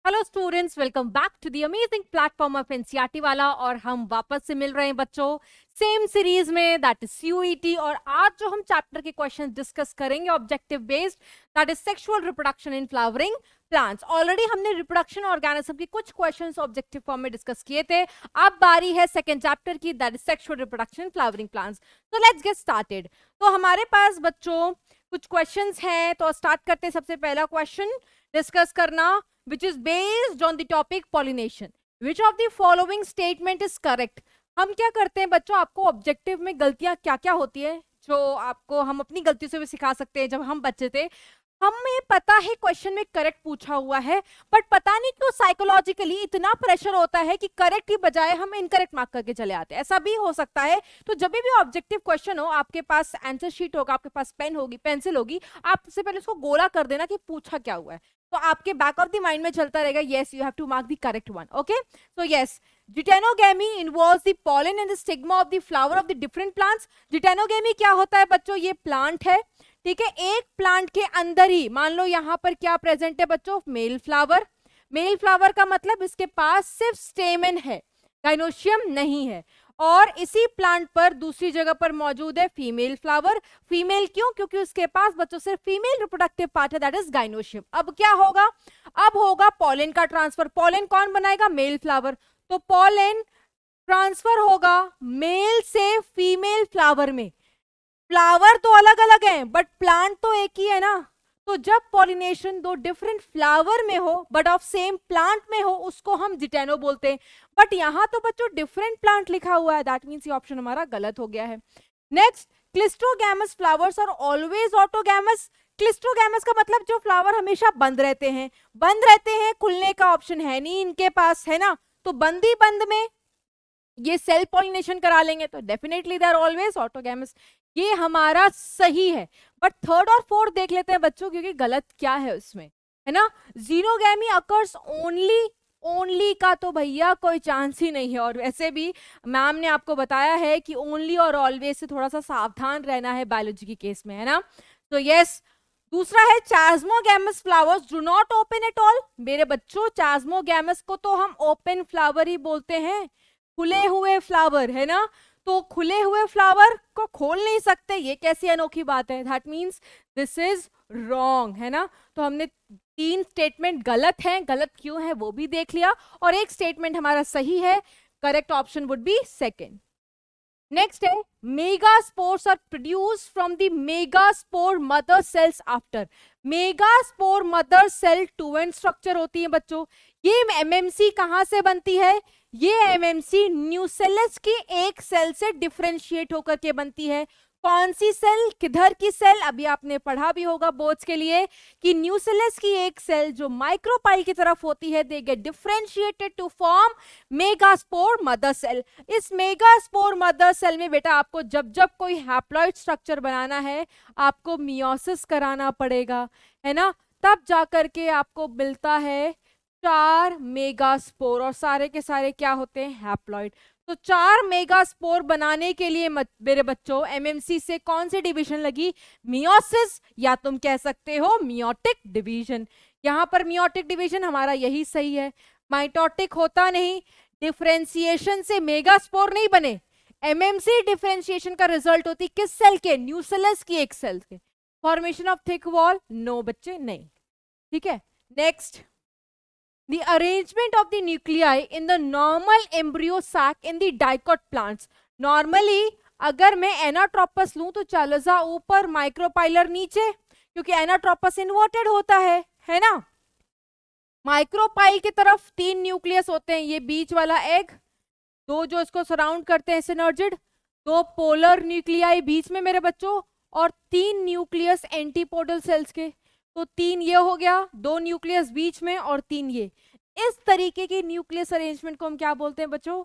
Hello students, welcome back to the amazing platform of NCERT वाला। और हम वापस से मिल रहे हैं बच्चों सेम सीरीज में, दैट इज सीयूईटी। और आज जो हम चैप्टर के क्वेश्चंस डिस्कस करेंगे objective based, that is sexual reproduction in flowering plants. Already हमने रिप्रोडक्शन ऑर्गेनिज्म के कुछ क्वेश्चंस ऑब्जेक्टिव फॉर्म में डिस्कस किए थे। अब बारी है सेकंड चैप्टर की, that is sexual reproduction in flowering plants. तो लेट्स गेट स्टार्टेड। तो हमारे पास बच्चों कुछ क्वेश्चंस हैं, तो स्टार्ट करते हैं। सबसे पहला क्वेश्चन डिस्कस करना, which is based on the topic pollination. Which of the following statement is correct? हम क्या करते हैं बच्चों, आपको ऑब्जेक्टिव में गलतियां क्या क्या होती है जो आपको हम अपनी गलती से भी सिखा सकते हैं। जब हम बच्चे थे हमें पता है क्वेश्चन में करेक्ट पूछा हुआ है, बट पता नहीं क्यों साइकोलॉजिकली इतना प्रेशर होता है कि करेक्ट की बजाय हम इनकरेक्ट मार्क करके चले आते हैं। ऐसा भी हो सकता है। तो जब भी ऑब्जेक्टिव क्वेश्चन हो, आपके पास आंसर शीट होगा, आपके पास पेन होगी, पेंसिल होगी, आप सबसे पहले उसको गोला कर देना कि पूछा क्या हुआ है। तो आपके बैक ऑफ द माइंड में चलता रहेगा, yes you have to mark the correct one. Okay, so yes, geitonogamy involves the pollen and the stigma of the flower of the different plants. Geitonogamy क्या होता है बच्चों, ये प्लांट है, ठीक है। एक प्लांट के अंदर ही मान लो यहां पर क्या प्रेजेंट है बच्चों, मेल फ्लावर। मेल फ्लावर का मतलब इसके पास सिर्फ स्टेमन है, गाइनोशियम नहीं है। और इसी प्लांट पर दूसरी जगह पर मौजूद है फीमेल फ्लावर। फीमेल क्यों? क्योंकि उसके पास बच्चों सिर्फ फीमेल रिप्रोडक्टिव पार्ट है, दैट इज गाइनोशियम। अब क्या होगा, अब होगा पॉलन का ट्रांसफर। पॉलन कौन बनाएगा, मेल फ्लावर। तो पॉलन ट्रांसफर होगा मेल से फीमेल फ्लावर में। फ्लावर तो अलग अलग हैं बट प्लांट तो एक ही है ना। तो जब पॉलिनेशन दो डिफरेंट फ्लावर में हो बट ऑफ सेम प्लांट में हो, उसको हम जिटेनो बोलते हैं। बट यहां तो बच्चों डिफरेंट प्लांट लिखा हुआ है, दैट मींस ये ऑप्शन हमारा गलत हो गया है। Next, cleistogamous flowers are always autogamous. Cleistogamous का मतलब जो फ्लावर हमेशा बंद रहते हैं। बंद रहते हैं, खुलने का ऑप्शन है नहीं इनके पास, है ना। तो बंद ही बंद में ये सेल्फ पॉलिनेशन करा लेंगे, तो डेफिनेटली दे आर ऑलवेज ऑटोगैमस। ये हमारा सही है। बट थर्ड और फोर्थ देख लेते हैं बच्चों, क्योंकि गलत क्या है उसमें, है ना। जीनोगैमी अकर्स ओनली, ओनली का तो भैया कोई चांस ही नहीं है। और वैसे भी मैम ने आपको बताया है कि ओनली और ऑलवेज से थोड़ा सा सावधान रहना है बायोलॉजी के केस में, है ना। तो यस, दूसरा है chasmogamous flowers do not open at all. मेरे बच्चों चास्मोगैमस को तो हम ओपन फ्लावर ही बोलते हैं, खुले हुए फ्लावर, है ना। तो खुले हुए फ्लावर को खोल नहीं सकते, ये कैसी अनोखी बात है। That means this is wrong, है ना। तो हमने तीन स्टेटमेंट गलत हैं, गलत क्यों है वो भी देख लिया, और एक स्टेटमेंट हमारा सही है। Correct option would be second. Next है, megaspores are produce from the megaspore mother cells after. Megaspore mother cell two n structure होती है बच्चों। ये एमएमसी कहां से बनती है, ये एमएमसी न्यूसेलस की एक सेल से डिफरेंशिएट होकर के बनती है। कौन सी सेल, किधर की सेल, अभी आपने पढ़ा भी होगा बोर्ड्स के लिए कि न्यूसेलस की एक सेल जो माइक्रोपाइल की तरफ होती है, they get differentiated to form megaspore mother cell. इस मेगास्पोर मदर सेल में बेटा आपको जब जब कोई हैप्लॉइड स्ट्रक्चर बनाना है, आपको मियोसिस कराना पड़ेगा, है ना। तब जाकर के आपको मिलता है 4 मेगास्पोर, और सारे के सारे क्या होते हैं, हैप्लॉइड। तो 4 मेगास्पोर बनाने के लिए मेरे बच्चों एमएमसी से कौन सी डिवीजन लगी, मियोसिस, या तुम कह सकते हो मियोटिक डिवीजन। यहां पर मियोटिक डिवीजन हमारा यही सही है, माइटोटिक होता नहीं। डिफरेंशिएशन से मेगास्पोर नहीं बने, एमएमसी डिफरेंशिएशन का रिजल्ट होती किस सेल के, न्यूसेलस की एक सेल के। Formation of thick wall, no बच्चे नहीं, ठीक है। Next, the arrangement of the nuclei in the normal embryo sac in the dicot plants. Normally अगर मैं एनाट्रोपस लूं तो चलो जा ऊपर, माइक्रोपाइलर नीचे, क्योंकि एनाट्रोपस इन्वर्टेड होता है ना। माइक्रोपाइल की तरफ 3 न्यूक्लियस होते हैं, ये बीच वाला एग, 2 जो इसको सराउंड करते हैं सिनर्जिड, 2 पोलर न्यूक्लियाई बीच में मेरे बच्चों, और 3 न्यूक्लियस एंटीपोडल सेल्स के। तो 3 ये हो गया, 2 न्यूक्लियस बीच में और 3 ये। इस तरीके की न्यूक्लियस अरेंजमेंट को हम क्या बोलते हैं बच्चों,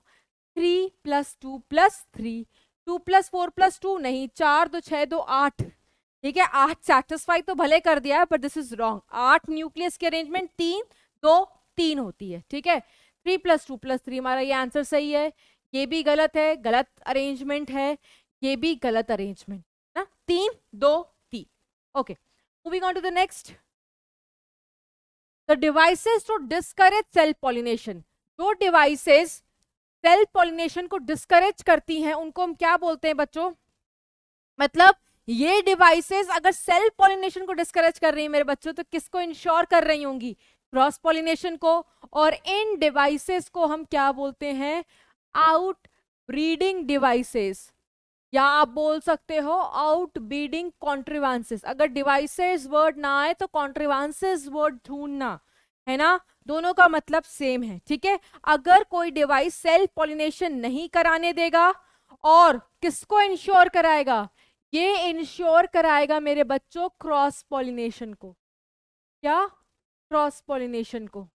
3 + 2 + 3, 2 + 4 + 2 नहीं, 4 2 6 2 8, ठीक है। 8 सेटिस्फाई तो भले कर दिया है, but this is wrong. 8 nucleus की अरेंजमेंट 3 2 3 होती है, ठीक है। 3 + 2 + 3 हमारा ये आंसर सही है। ये भी गलत है, गलत अरेंजमेंट है, ये भी गलत अरेंजमेंट ना, 3 2 3। Okay, moving on to the next. The devices to discourage self pollination, जो डिवाइसेस सेल्फ पॉलिनेशन को डिस्करेज करती हैं उनको हम क्या बोलते हैं बच्चों? मतलब ये डिवाइसेस अगर सेल्फ पॉलिनेशन को डिस्करेज कर रही है मेरे बच्चों, तो किसको इंश्योर कर रही होंगी? क्रॉस पॉलिनेशन को। और इन डिवाइसेस को हम क्या बोलते हैं? आउट ब्रीडिंग डिवाइसेस, या आप बोल सकते हो आउट ब्रीडिंग कॉन्ट्रीवांसेस। अगर डिवाइसेस वर्ड ना आए तो कॉन्ट्रीवांसेस वर्ड ढूंढना, है ना, दोनों का मतलब सेम है, ठीक है। अगर कोई डिवाइस सेल्फ पॉलिनेशन नहीं कराने देगा और किसको इंश्योर कराएगा? ये इंश्योर कराएगा मेरे बच्चों क्रॉस पॉलिनेशन को। क्या? क्रॉस पॉलिनेशन को।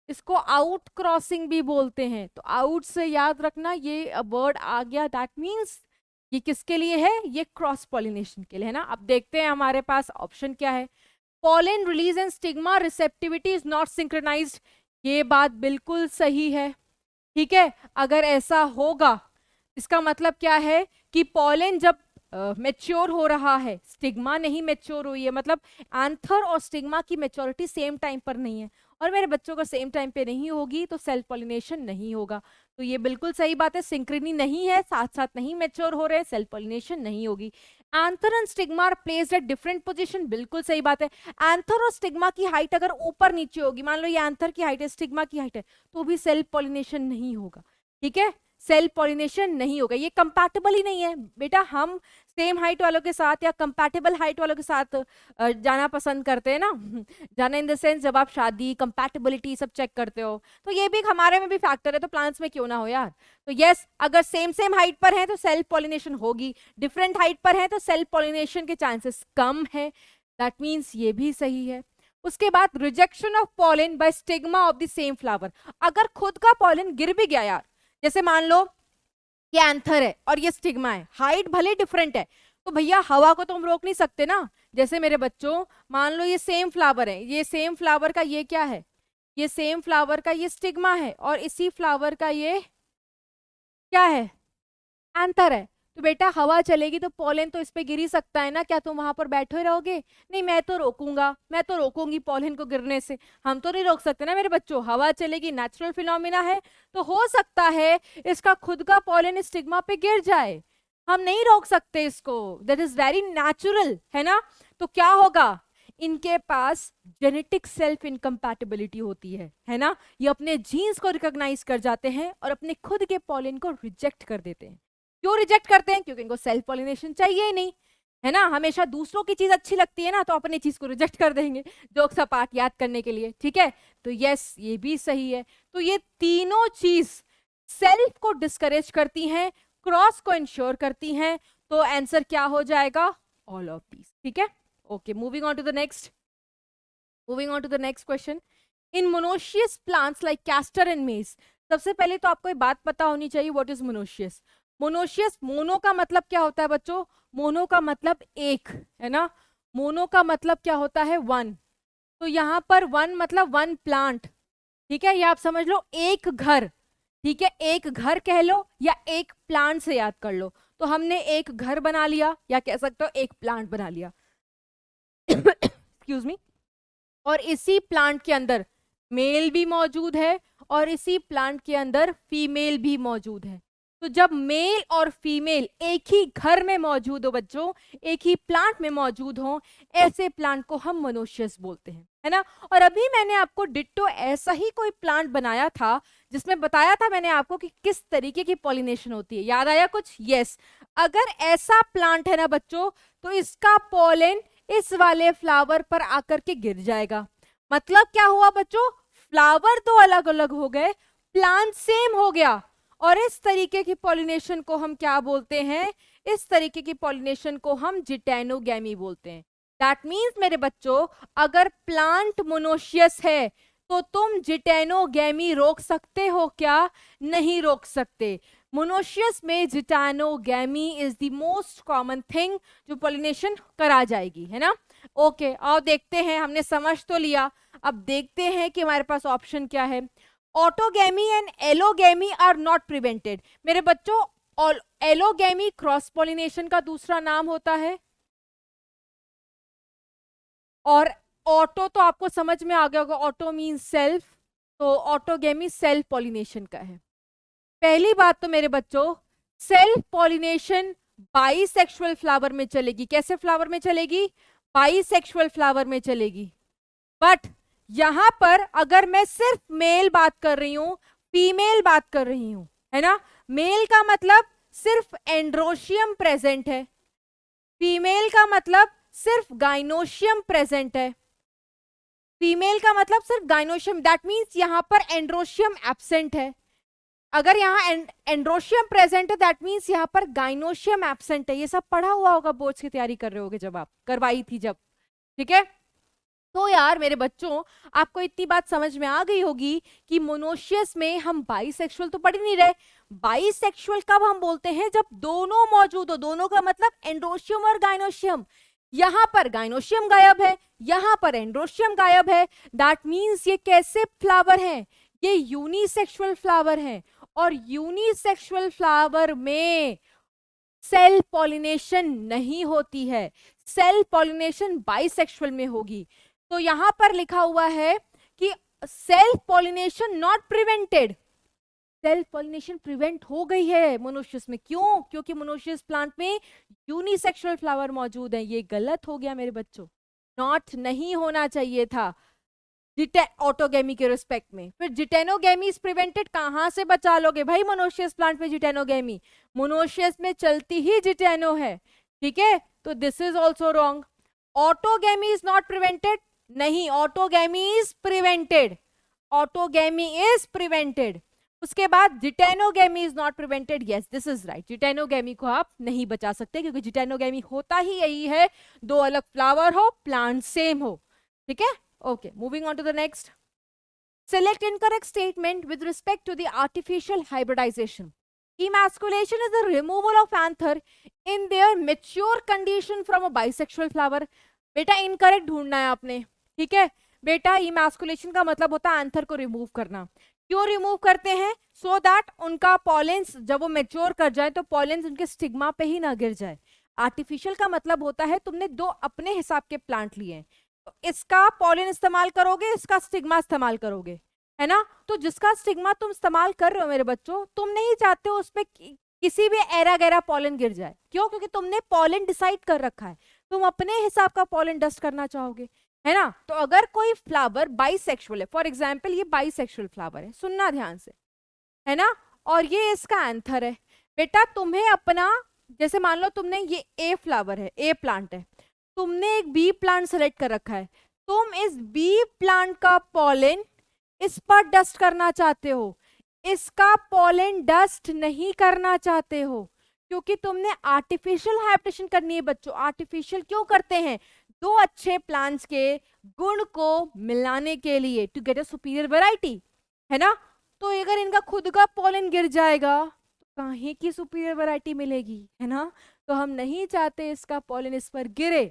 इसको आउट क्रॉसिंग भी बोलते हैं। तो आउट से याद रखना, ये वर्ड आ गया, दैट मीन्स ये किसके लिए है? ये क्रॉस पॉलिनेशन के लिए, है ना। अब देखते हैं हमारे पास ऑप्शन क्या है। Pollen release and stigma receptivity is not synchronized, ये बात बिल्कुल सही है, ठीक है। अगर ऐसा होगा इसका मतलब क्या है कि पॉलन जब मेच्योर हो रहा है, स्टिग्मा नहीं मेच्योर हुई है, मतलब एंथर और स्टिग्मा की मेच्योरिटी सेम टाइम पर नहीं है, और मेरे बच्चों का सेम टाइम पे नहीं होगी तो सेल्फ पॉलिनेशन नहीं होगा। तो ये बिल्कुल सही बात है, सिंक्रोनी नहीं है, साथ साथ नहीं मेच्योर हो रहे हैं, सेल्फ पॉलिनेशन नहीं होगी। Anther and stigma are placed at different position, बिल्कुल सही बात है। एंथर और स्टिग्मा की हाइट अगर ऊपर नीचे होगी, मान लो ये एंथर की हाइट है, स्टिग्मा की हाइट है, तो भी सेल्फ पॉलिनेशन नहीं होगा, ठीक है, सेल्फ पॉलिनेशन नहीं होगा। ये कंपैटिबल ही नहीं है बेटा। हम सेम हाइट वालों के साथ या कंपैटिबल हाइट वालों के साथ जाना पसंद करते हैं ना। जाना इन द सेंस जब आप शादी, कंपैटिबिलिटी सब चेक करते हो, तो ये भी हमारे में भी फैक्टर है, तो प्लांट्स में क्यों ना हो यार। तो यस, अगर सेम सेम हाइट पर है तो सेल्फ पॉलिनेशन होगी, डिफरेंट हाइट पर है तो सेल्फ पॉलिनेशन के चांसेस कम है, दैट मीन्स ये भी सही है। उसके बाद rejection of pollen by stigma of the same flower, अगर खुद का पॉलन गिर भी गया यार, जैसे मान लो ये एंथर है और ये स्टिग्मा है, हाइट भले डिफरेंट है, तो भैया हवा को तो हम रोक नहीं सकते ना। जैसे मेरे बच्चों मान लो ये सेम फ्लावर है, ये सेम फ्लावर का ये क्या है? ये सेम फ्लावर का ये स्टिग्मा है, और इसी फ्लावर का ये क्या है? एंथर है। तो बेटा हवा चलेगी तो पॉलन तो इस पे गिर ही सकता है ना, क्या तुम वहां पर बैठे रहोगे? नहीं, मैं तो रोकूंगा, मैं तो रोकूंगी पॉलन को गिरने से। हम तो नहीं रोक सकते ना मेरे बच्चों, हवा चलेगी, नेचुरल फिनोमिना है, तो हो सकता है इसका खुद का पॉलन स्टिग्मा पे गिर जाए, हम नहीं रोक सकते इसको, दैट इज वेरी नेचुरल, है ना। तो क्या होगा? इनके पास जेनेटिक सेल्फ इनकम्पैटिबिलिटी होती है ना। ये अपने जीन्स को रिकॉग्नाइज कर जाते हैं और अपने खुद के पॉलन को रिजेक्ट कर देते हैं। क्यों रिजेक्ट करते हैं? क्योंकि इनको सेल्फ पॉलिनेशन चाहिए ही नहीं, है ना। हमेशा दूसरों की चीज अच्छी लगती है ना, तो अपनी चीज को रिजेक्ट कर देंगे जोक्स अपार्ट याद करने के लिए, ठीक है। तो यस, ये भी सही है। तो ये तीनों चीज सेल्फ को डिस्करेज करती हैं, क्रॉस को इंश्योर करती हैं, तो आंसर क्या हो जाएगा? ऑल ऑफ दीज, ठीक है। Okay, moving on to the next question. In monoecious plants like castor and maize, सबसे पहले तो आपको एक बात पता होनी चाहिए, what is monoecious. Monoecious, mono का मतलब क्या होता है बच्चों? मोनो का मतलब एक, है ना। मोनो का मतलब क्या होता है? वन। तो यहाँ पर वन मतलब वन प्लांट, ठीक है, ये आप समझ लो एक घर, ठीक है, एक घर कह लो या एक प्लांट से याद कर लो। तो हमने एक घर बना लिया, या कह सकते हो एक प्लांट बना लिया, एक्सक्यूज मी। और इसी प्लांट के अंदर मेल भी मौजूद है और इसी प्लांट के अंदर फीमेल भी मौजूद है। तो जब मेल और फीमेल एक ही घर में मौजूद हो बच्चों, एक ही प्लांट में मौजूद हो, ऐसे प्लांट को हम मोनोशियस बोलते हैं, है ना। और अभी मैंने आपको डिट्टो ऐसा ही कोई प्लांट बनाया था जिसमें बताया था मैंने आपको कि किस तरीके की पॉलिनेशन होती है, याद आया कुछ? यस, अगर ऐसा प्लांट है ना बच्चों, तो इसका पॉलन इस वाले फ्लावर पर आकर के गिर जाएगा। मतलब क्या हुआ बच्चों? फ्लावर तो अलग अलग हो गए, प्लांट सेम हो गया। और इस तरीके की पॉलिनेशन को हम क्या बोलते हैं? इस तरीके की पॉलिनेशन को हम जिटेनोगैमी बोलते हैं। दैट मीन्स मेरे बच्चों, अगर प्लांट मोनोशियस है तो तुम जिटेनोगैमी रोक सकते हो क्या? नहीं रोक सकते। मोनोशियस में geitonogamy is the most common thing जो पॉलिनेशन करा जाएगी, है ना। ओके, आओ देखते हैं, हमने समझ तो लिया, अब देखते हैं कि हमारे पास ऑप्शन क्या है। Autogamy and allogamy are not prevented. मेरे बच्चों, एलोगैमी क्रॉस पॉलिनेशन का दूसरा नाम होता है, और ऑटो तो आपको समझ में आ गया होगा, ऑटो मीन सेल्फ, तो ऑटोगेमी सेल्फ पॉलिनेशन का है। पहली बात तो मेरे बच्चों, सेल्फ पॉलिनेशन बाइसेक्सुअल फ्लावर में चलेगी। कैसे फ्लावर में चलेगी? बाइसेक्सुअल फ्लावर में चलेगी। बट यहां पर अगर मैं सिर्फ मेल बात कर रही हूं, फीमेल बात कर रही हूं, है ना, मेल का मतलब सिर्फ एंड्रोशियम प्रेजेंट है, फीमेल का मतलब सिर्फ गाइनोशियम प्रेजेंट है, फीमेल का मतलब सिर्फ गाइनोशियम, दैट मीन्स यहां पर एंड्रोशियम एब्सेंट है। अगर यहाँ एंड्रोशियम प्रेजेंट है दैट मीन्स यहाँ पर गाइनोशियम एब्सेंट है। ये सब पढ़ा हुआ होगा, बोर्ड्स की तैयारी कर रहे होगे जब आप करवाई थी जब, ठीक है। तो यार मेरे बच्चों, आपको इतनी बात समझ में आ गई होगी कि मोनोशियस में हम बाइसेक्सुअल तो पढ़ ही नहीं रहे। बाइसेक्सुअल कब हम बोलते हैं? जब दोनों मौजूद हो। दोनों का मतलब एंड्रोशियम और गाइनोशियम। यहां पर गाइनोशियम गायब है, यहां पर एंड्रोशियम गायब है, दैट मीन्स ये कैसे फ्लावर है? ये यूनिसेक्सुअल फ्लावर है। और यूनिसेक्सुअल फ्लावर में सेल्फ पॉलिनेशन नहीं होती है, सेल्फ पॉलिनेशन बाइसेक्सुअल में होगी। तो यहां पर लिखा हुआ है कि self pollination not prevented, self pollination prevent हो गई है मोनोशियस में। क्यों? क्योंकि मोनोशियस प्लांट में यूनिसेक्सुअल फ्लावर मौजूद है। ये गलत हो गया मेरे बच्चों, नॉट नहीं होना चाहिए था ऑटोगेमी के रिस्पेक्ट में। फिर जिटेनोगेमी इज प्रिवेंटेड, कहां से बचा लोगे भाई मोनोशियस प्लांट में जिटेनोगेमी? मोनोशियस में चलती ही जिटेनो है, ठीक है, तो this is also wrong. Autogamy is not prevented, नहीं, autogamy is prevented, autogamy is prevented. उसके बाद geitonogamy is not prevented, yes this is right, geitonogamy को आप नहीं बचा सकते क्योंकि जिटेनोगेमी होता ही यही है, दो अलग फ्लावर हो, प्लांट सेम हो, ठीक है। Okay, moving on to the next. Select incorrect statement with respect to the artificial hybridization. Emasculation is the removal of anther in their mature condition from a bisexual flower. बेटा incorrect ढूंढना है आपने, ठीक है बेटा। emasculation का मतलब होता है anther को remove करना। क्यों remove करते हैं? So that उनका pollens जब वो mature कर जाए तो pollens उनके stigma पे ही ना गिर जाए। artificial का मतलब होता है तुमने दो अपने हिसाब के plant लिए हैं, इसका पॉलिन इस्तेमाल करोगे, इसका स्टिग्मा इस्तेमाल करोगे, है ना। तो जिसका स्टिग्मा तुम इस्तेमाल कर रहे हो मेरे बच्चों, तुम नहीं चाहते हो उस पे किसी भी एरा गैरा पॉलिन गिर जाए। क्यों? क्योंकि तुमने पॉलिन डिसाइड कर रखा है, तुम अपने हिसाब का पॉलिन डस्ट करना चाहोगे, है ना। तो अगर कोई फ्लावर बाइसेक्सुअल है, फॉर एग्जाम्पल ये बाइसेक्सुअल फ्लावर है, सुनना ध्यान से, है ना, और ये इसका एंथर है। बेटा तुम्हें अपना, जैसे मान लो तुमने ये ए फ्लावर है, ए प्लांट है, तुमने एक बी प्लांट सेलेक्ट कर रखा है, तुम इस बी प्लांट का पॉलन इस पर डस्ट करना चाहते हो, इसका पॉलन डस्ट नहीं करना चाहते हो, क्योंकि तुमने आर्टिफिशियल हाइब्रिडेशन करनी है बच्चों। आर्टिफिशियल क्यों करते हैं? दो अच्छे प्लांट्स के गुण को मिलाने के लिए, to get a superior variety, है ना। तो अगर इनका खुद का पॉलन गिर जाएगा तो कहीं की सुपीरियर वैरायटी मिलेगी, है ना। तो हम नहीं चाहते इसका पॉलन इस पर गिरे,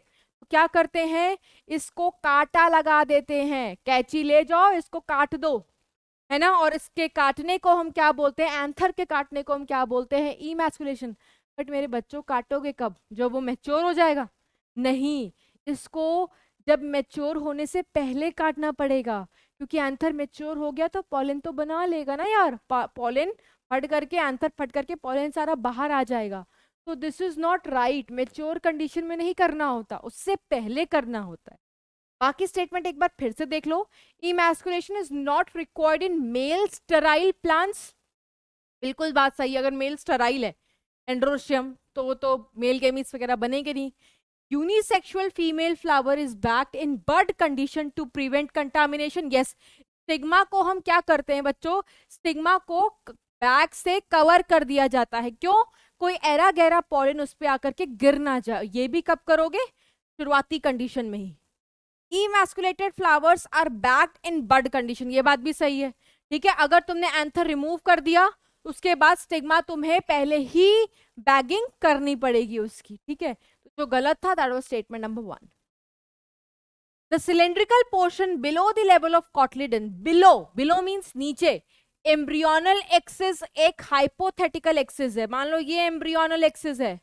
क्या करते हैं? इसको काटा लगा देते हैं, कैंची ले जाओ इसको काट दो, है ना। और इसके काटने को हम क्या बोलते हैं? एंथर के काटने को हम क्या बोलते हैं? इमैस्कुलेशन। बट मेरे बच्चों काटोगे कब? जब वो मैच्योर हो जाएगा? नहीं, इसको जब मैच्योर होने से पहले काटना पड़ेगा, क्योंकि एंथर मैच्योर हो गया तो पॉलन तो बना लेगा ना यार, पॉलन फट करके, एंथर फट करके पॉलन सारा बाहर आ जाएगा। तो this is not right, mature condition में नहीं करना होता, उससे पहले करना होता है। बाकी स्टेटमेंट एक बार फिर से देख लो। Emasculation is not required in male sterile plants, बिल्कुल बात सही। अगर मेल स्टेराइल है एंड्रोशियम तो वो तो मेल गेमीज वगैरह बनेंगे नहीं। Unisexual female flower is bagged in bud condition to prevent contamination, yes. Stigma को हम क्या करते हैं बच्चों? स्टिग्मा को बैक से कवर कर दिया जाता है। क्यों? कोई एरा गहरा पॉलन उस पे आकर के गिर ना जाए। ये भी कब करोगे? शुरुआती कंडीशन में ही। Emasculated flowers are bagged in bud condition, ये बात भी सही है, ठीक है। अगर तुमने एंथर रिमूव कर दिया उसके बाद स्टिग्मा तुम्हें पहले ही बैगिंग करनी पड़ेगी उसकी, ठीक है। तो जो गलत था that was statement number 1। The cylindrical portion below the level of cotyledon, below means नीचे, एम्ब्रियोनल एक्सिस एक हाइपोथेटिकल एक्सिस है। मान लो ये एम्ब्रियोनल एक्सिस है,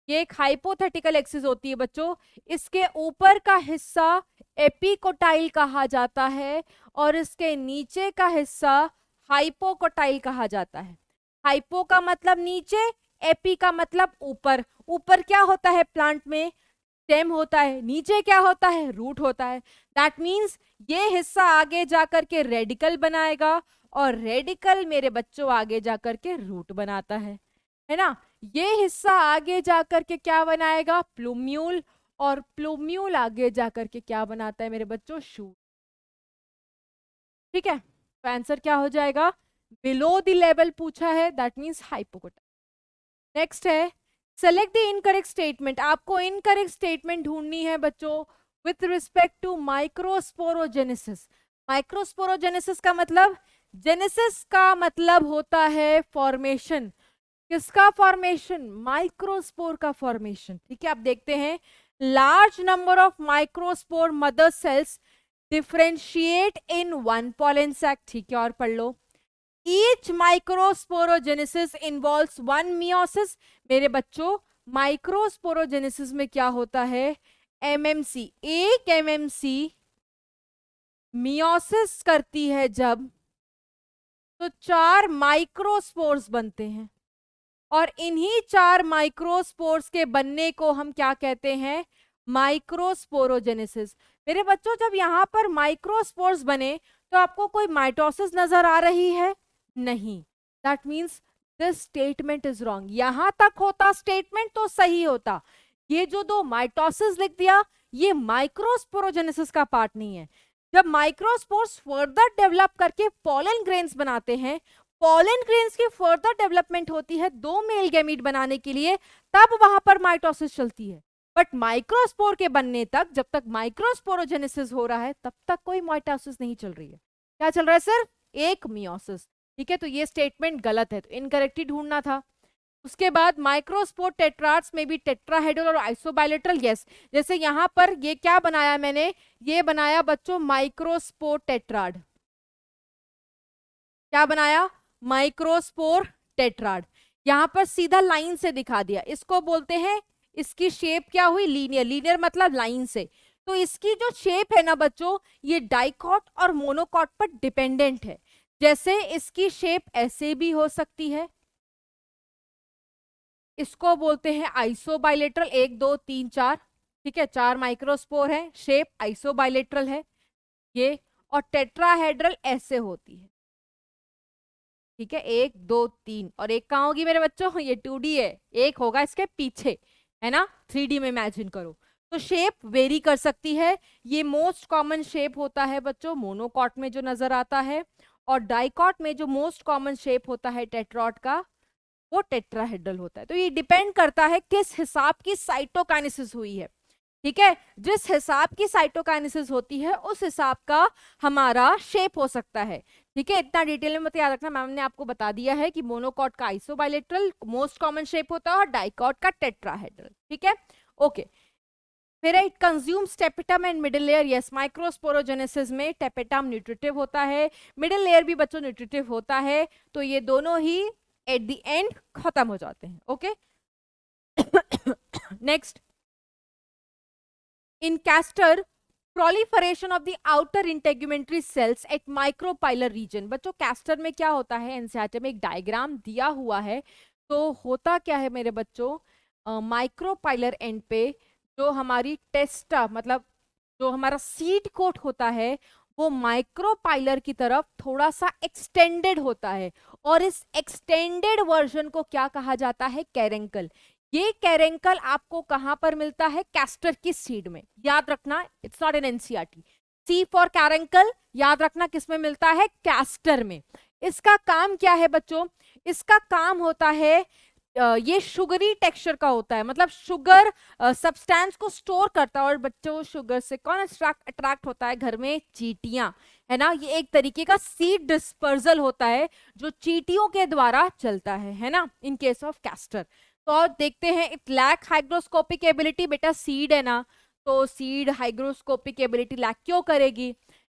ये एक हाइपोथेटिकल एक्सिस होती है बच्चों। इसके ऊपर का हिस्सा एपिकोटाइल कहा जाता है और इसके नीचे का हिस्सा हाइपोकोटाइल कहा जाता है। हाइपो का मतलब नीचे, एपी का मतलब ऊपर। ऊपर क्या होता है प्लांट में? स्टेम होता है। नीचे क्या होता है? रूट होता है। दैट मीन्स ये हिस्सा आगे जाकर के रेडिकल बनाएगा और रेडिकल मेरे बच्चों आगे जाकर के रूट बनाता है ना। ये हिस्सा आगे जाकर के क्या बनाएगा? प्लूम्यूल, और प्लूम्यूल आगे जाकर के क्या बनाता है मेरे बच्चों? शूट। ठीक है, तो आंसर क्या हो जाएगा? बिलो द लेवल पूछा है, दैट मीन्स हाइपोकोटाइल। नेक्स्ट है सेलेक्ट द इनकरेक्ट स्टेटमेंट। आपको इनकरेक्ट स्टेटमेंट ढूंढनी है बच्चों with respect to microsporogenesis. Microsporogenesis का मतलब, जेनेसिस का मतलब होता है फॉर्मेशन। किसका फॉर्मेशन? माइक्रोस्पोर का फॉर्मेशन। ठीक है, आप देखते हैं large number of microspore mother cells differentiate in one pollen sac. ठीक है, और पढ़ लो each microsporogenesis involves one meiosis. मेरे बच्चों माइक्रोस्पोरोजेनेसिस में क्या होता है? एमएमसी, एक एमएमसी मियोसिस करती है जब, तो 4 माइक्रोस्पोर्स बनते हैं और इन्हीं 4 माइक्रोस्पोर्स के बनने को हम क्या कहते हैं? माइक्रोस्पोरोजेनेसिस। मेरे बच्चों जब यहां पर माइक्रोस्पोर्स बने तो आपको कोई माइटोसिस नजर आ रही है? नहीं। That means this statement is wrong. यहां तक होता स्टेटमेंट तो सही होता। ये जो 2 माइटोसिस लिख दिया, ये माइक्रोस्पोरोजेनेसिस का पार्ट नहीं है। जब माइक्रोस्पोर्स फर्दर डेवलप करके पॉलन ग्रेन्स बनाते हैं, पॉलन ग्रेन्स की फर्दर डेवलपमेंट होती है 2 मेल गैमीट बनाने के लिए, तब वहां पर माइटोसिस चलती है। बट माइक्रोस्पोर के बनने तक, जब तक माइक्रोस्पोरोजेनेसिस हो रहा है, तब तक कोई माइटोसिस नहीं चल रही है। क्या चल रहा है? सिर्फ एक मियोसिस। ठीक है, तो ये स्टेटमेंट गलत है, तो इनकरेक्ट ही ढूंढना था। उसके बाद माइक्रोस्पोर टेट्राड्स में भी टेट्राहेड्रल और आइसोबाइलेटरल। यस, जैसे यहां पर ये क्या बनाया मैंने? ये बनाया बच्चों माइक्रोस्पोर टेट्राड। क्या बनाया? Microspore tetrad. यहां पर सीधा लाइन से दिखा दिया। इसको बोलते हैं, इसकी शेप क्या हुई? लीनियर। लीनियर मतलब लाइन से। तो इसकी जो शेप है ना बच्चों, ये डाइकॉट और मोनोकॉट पर डिपेंडेंट है। जैसे इसकी शेप ऐसे भी हो सकती है, इसको बोलते हैं आइसोबाइलेटरल। 1 2 3 4। ठीक है, 4 माइक्रोस्पोर है, शेप आइसोबाइलेटरल है ये। और टेट्राहेड्रल ऐसे होती है। ठीक है, 1 2 3, और एक कहाँ होगी मेरे बच्चों? ये 2D है, एक होगा इसके पीछे, है ना। 3D में इमेजिन करो, तो शेप वेरी कर सकती है। ये मोस्ट कॉमन शेप होता है बच्चों मोनोकॉट में जो नजर आता है, और डाइकॉट में जो मोस्ट कॉमन शेप होता है टेट्रॉड का, वो टेट्राहेड्रल होता है। तो ये डिपेंड करता है किस हिसाब की साइटोकाइनेसिस हुई है। ठीक है, जिस हिसाब की साइटोकाइनेसिस होती है उस हिसाब का हमारा शेप हो सकता है। ठीक है, इतना डिटेल में मत याद रखना, मैम ने आपको बता दिया है कि मोनोकॉट का आइसोबाइलेटरल मोस्ट कॉमन शेप होता है और डाइकॉट का टेट्राहेड्रल। ठीक है, ओके। फिर it consumes tapetum and middle layer. Yes, microsporogenesis में टेपेटम न्यूट्रिटिव होता है, मिडिल लेयर भी बच्चों न्यूट्रिटिव होता है। तो ये दोनों ही एट द एंड खत्म हो जाते हैं। Okay, next, in castor proliferation of the outer integumentary cells at micropylar region। बच्चों कैस्टर में क्या होता है? एनसीईआरटी में एक डायग्राम दिया हुआ है। तो होता क्या है मेरे बच्चों, माइक्रोपाइलर एंड पे जो हमारी टेस्टा मतलब जो हमारा सीड कोट होता है, वो माइक्रोपाइलर की तरफ थोड़ा सा एक्सटेंडेड होता है, और इस एक्सटेंडेड वर्जन को क्या कहा जाता है? कैरेंकल। ये कैरेंकल आपको कहां पर मिलता है? कैस्टर की सीड में। याद रखना, it's not in NCERT. C for caruncle याद रखना किस में मिलता है? कैस्टर में। इसका काम क्या है बच्चों? इसका काम होता है, ये शुगरी टेक्सचर का होता है, मतलब शुगर सब्सटेंस को स्टोर करता है। और बच्चों शुगर से कौन अट्रैक्ट होता है घर में? चींटियां, है ना। ये एक तरीके का सीड डिस्पर्सल होता है जो चींटियों के द्वारा चलता है ना, इन केस ऑफ कैस्टर। तो देखते हैं, इट लैक हाइग्रोस्कोपिक एबिलिटी। बेटा सीड है ना, तो सीड हाइग्रोस्कोपिक एबिलिटी लैक क्यों करेगी?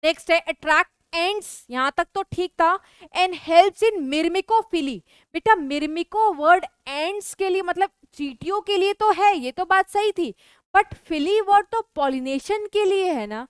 नेक्स्ट है अट्रैक्ट एंड्स, यहां तक तो ठीक था, एंड हेल्प्स इन मिर्मिकोफिली। बेटा मिर्मिको वर्ड एंड्स के लिए मतलब चींटियों के लिए तो है, ये तो बात सही थी, बट फिली वर्ड तो पॉलिनेशन के लिए है ना।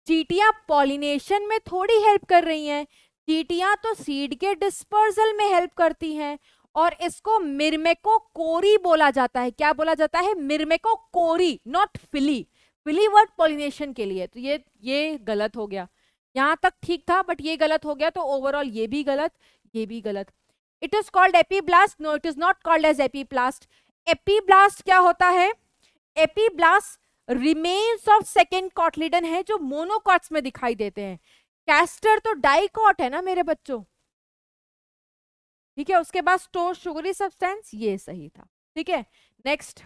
चींटियां पॉलिनेशन में थोड़ी हेल्प कर रही हैं, चींटियां तो सीड के डिस्पर्सल में हेल्प करती हैं। और इसको मिर्मेको कोरी बोला जाता है। क्या बोला जाता है? मिर्मेको कोरी, नॉट फिली। फिली वर्ड पॉलिनेशन के लिए, तो ये गलत हो गया। यहां तक ठीक था बट ये गलत हो गया, तो ओवरऑल ये भी गलत, ये भी गलत। It is called epiblast, no it is not called as epiblast. Epiblast क्या होता है? Epiblast remains of second cotyledon है जो मोनोकॉट्स में दिखाई देते हैं। कैस्टर तो डाइकॉट है ना मेरे बच्चों, ठीक है। उसके बाद स्टोर शुगरी सब्सटेंस, ये सही था, ठीक है। Next,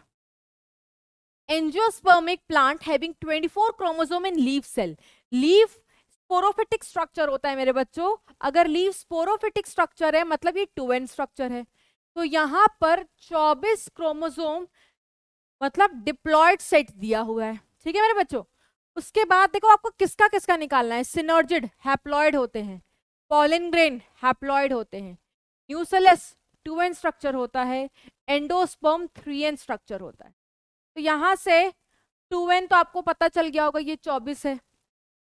angiospermic plant having 24 chromosome in leaf cell. Leaf sporophytic structure होता है मेरे बच्चों। अगर लीफ स्पोरोफिटिक स्ट्रक्चर है मतलब ये 2n स्ट्रक्चर है, तो यहां पर 24 क्रोमोसोम मतलब डिप्लॉयड सेट दिया हुआ है, ठीक है मेरे बच्चों। उसके बाद देखो आपको किसका किसका निकालना है। सिनर्जिड हैप्लॉयड होते हैं, पॉलन ग्रेन हैप्लॉयड होते हैं, न्यूसेलस 2n स्ट्रक्चर होता है, एंडोस्पर्म 3n स्ट्रक्चर होता है। तो यहां से 2n तो आपको पता चल गया होगा, ये 24 है,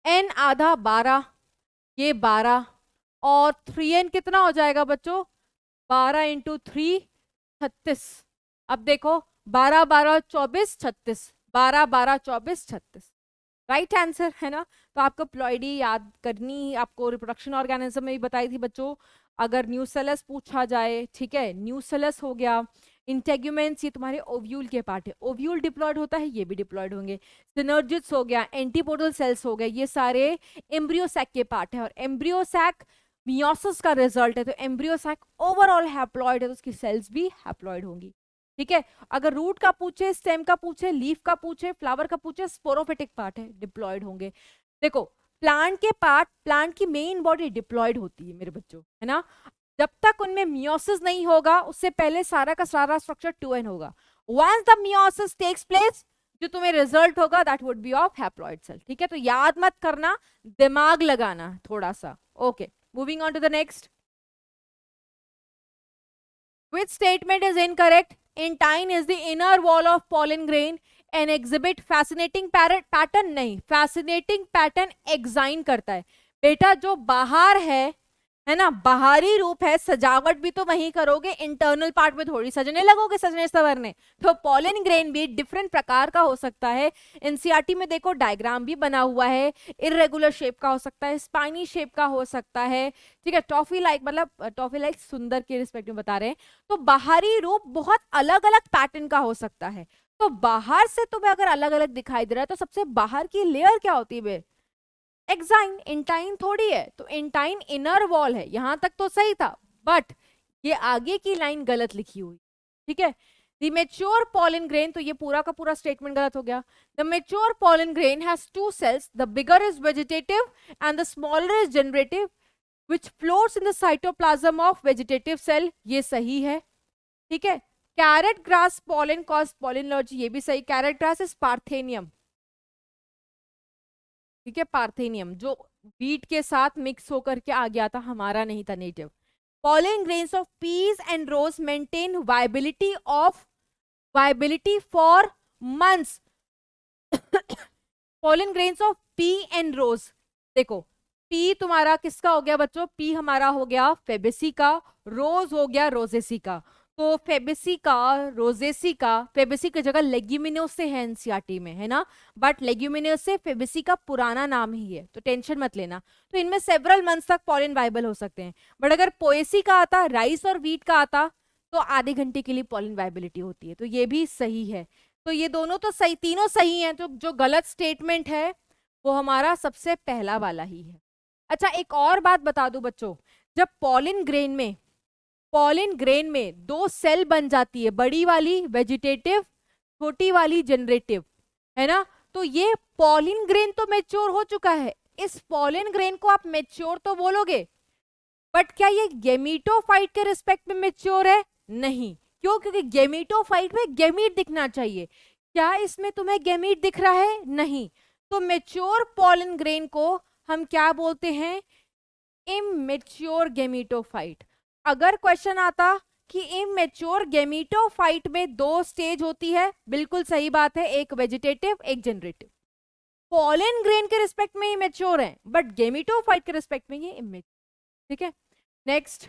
n आधा 12, ये 12, और 3n कितना हो जाएगा बच्चों? 12 इंटू 3 36। अब देखो 12 12 24 36, 12 12 24 36, राइट आंसर है ना। तो आपको प्लॉइडी याद करनी, आपको रिप्रोडक्शन ऑर्गेनिज्म में भी बताई थी बच्चों। अगर न्यूसेलस पूछा जाए, ठीक है, न्यूसेलस हो गया, इंटेग्यूमेंट्स ये तुम्हारे ओव्यूल के पार्ट है, ओव्यूल डिप्लॉयड होता है, ये भी डिप्लॉयड होंगे। सिनर्जिड्स हो गया, एंटीपोडल सेल्स हो गए, ये सारे एम्ब्रियोसैक के पार्ट है, और एम्ब्रियोसैक मियोसिस का रिजल्ट है, तो एम्ब्रियोसैक ओवरऑल हैप्लॉयड है, तो उसकी सेल्स भी हैप्लॉयड होंगी, ठीक है। अगर रूट का पूछे, स्टेम का पूछे, लीफ का पूछे, फ्लावर का पूछे, स्पोरोफिटिक पार्ट है, डिप्लॉयड होंगे। देखो प्लांट के पार्ट, प्लांट की मेन बॉडी डिप्लॉयड होती है मेरे बच्चों, है ना। जब तक उनमें मियोसिस नहीं होगा उससे पहले सारा का सारा स्ट्रक्चर 2n होगा। Once the meiosis takes place, जो तुम्हें रिजल्ट होगा that would be of haploid cell, ठीक है। तो याद मत करना, दिमाग लगाना थोड़ा सा। Okay, moving on to the next. Which statement is incorrect? Intine is the inner wall of pollen grain and exhibit fascinating pattern। नहीं, fascinating pattern exine करता है बेटा। जो बाहर है ना, बाहरी रूप है, सजावट भी तो वहीं करोगे, इंटरनल पार्ट में थोड़ी सजने लगोगे, सजने संवरने। तो पॉलन ग्रेन भी डिफरेंट प्रकार का हो सकता है। एनसीईआरटी में देखो डायग्राम भी बना हुआ है, इरेगुलर शेप का हो सकता है, स्पाइनी शेप का हो सकता है, ठीक है। टॉफी लाइक, मतलब टॉफी लाइक सुंदर के रिस्पेक्ट में बता रहे हैं। तो बाहरी रूप बहुत अलग अलग पैटर्न का हो सकता है। तो बाहर से तुम्हें अगर अलग अलग दिखाई दे रहा है तो सबसे बाहर की लेयर क्या होती है? एक्साइन, इंटाइन थोड़ी है। तो इंटाइन इनर वॉल है, यहां तक तो सही था, बट ये आगे की लाइन गलत लिखी हुई, ठीक है। द मेच्योर पॉलन ग्रेन, तो ये पूरा का पूरा स्टेटमेंट गलत हो गया। The mature pollen grain has 2 cells, the bigger is vegetative and the smaller is generative, which floats in the cytoplasm of vegetative cell, ये सही है, ठीक है। Carrot grass pollen cause pollen allergy, ये भी सही। कैरेट ग्रास इज पार्थेनियम, ठीक है, पार्थेनियम जो वीट के साथ मिक्स होकर के आ गया था, हमारा नहीं था native. pollen grains of peas and rose maintain viability for months। pollen grains of pea and rose, देखो पी तुम्हारा किसका हो गया बच्चों? पी हमारा हो गया फेबेसी का, रोज हो गया रोजेसी का। तो फेबेसी का, रोजेसी का, फेबेसी की जगह लेग्यूमिनोस से है एनसीईआरटी में, है ना, बट लेग्यूमिनोस से फेबेसी का पुराना नाम ही है, तो टेंशन मत लेना। तो इनमें सेवरल मंथ्स तक पॉलन वाइबल हो सकते हैं, बट अगर पोएसी का आता, राइस और वीट का आता, तो आधे घंटे के लिए पॉलन वाइबिलिटी होती है, तो ये भी सही है। तो ये दोनों तो सही, तीनों सही हैं। तो जो गलत स्टेटमेंट है वो हमारा सबसे पहला वाला ही है। अच्छा एक और बात बता दूं बच्चों, जब पॉलन ग्रेन में 2 सेल बन जाती है, बड़ी वाली वेजिटेटिव, छोटी वाली जनरेटिव, है ना, तो ये पॉलन ग्रेन तो मैच्योर हो चुका है। इस पॉलन ग्रेन को आप मैच्योर तो बोलोगे, बट क्या ये गेमीटोफाइट के रिस्पेक्ट में मैच्योर है? नहीं। क्यों? क्योंकि गेमीटोफाइट में गेमीट दिखना चाहिए। क्या इसमें तुम्हें गेमीट दिख रहा है? नहीं। तो मैच्योर पॉलन ग्रेन को हम क्या बोलते हैं, इमेच्योर गेमीटोफाइट। अगर क्वेश्चन आता कि इमेच्योर गेमीटोफाइट में 2 स्टेज होती है, बिल्कुल सही बात है, एक वेजिटेटिव एक जनरेटिव। पॉलन ग्रेन के रिस्पेक्ट में इमेच्योर है, बट गेमीटोफाइट के रिस्पेक्ट में ये इमेच्योर। ठीक है, next,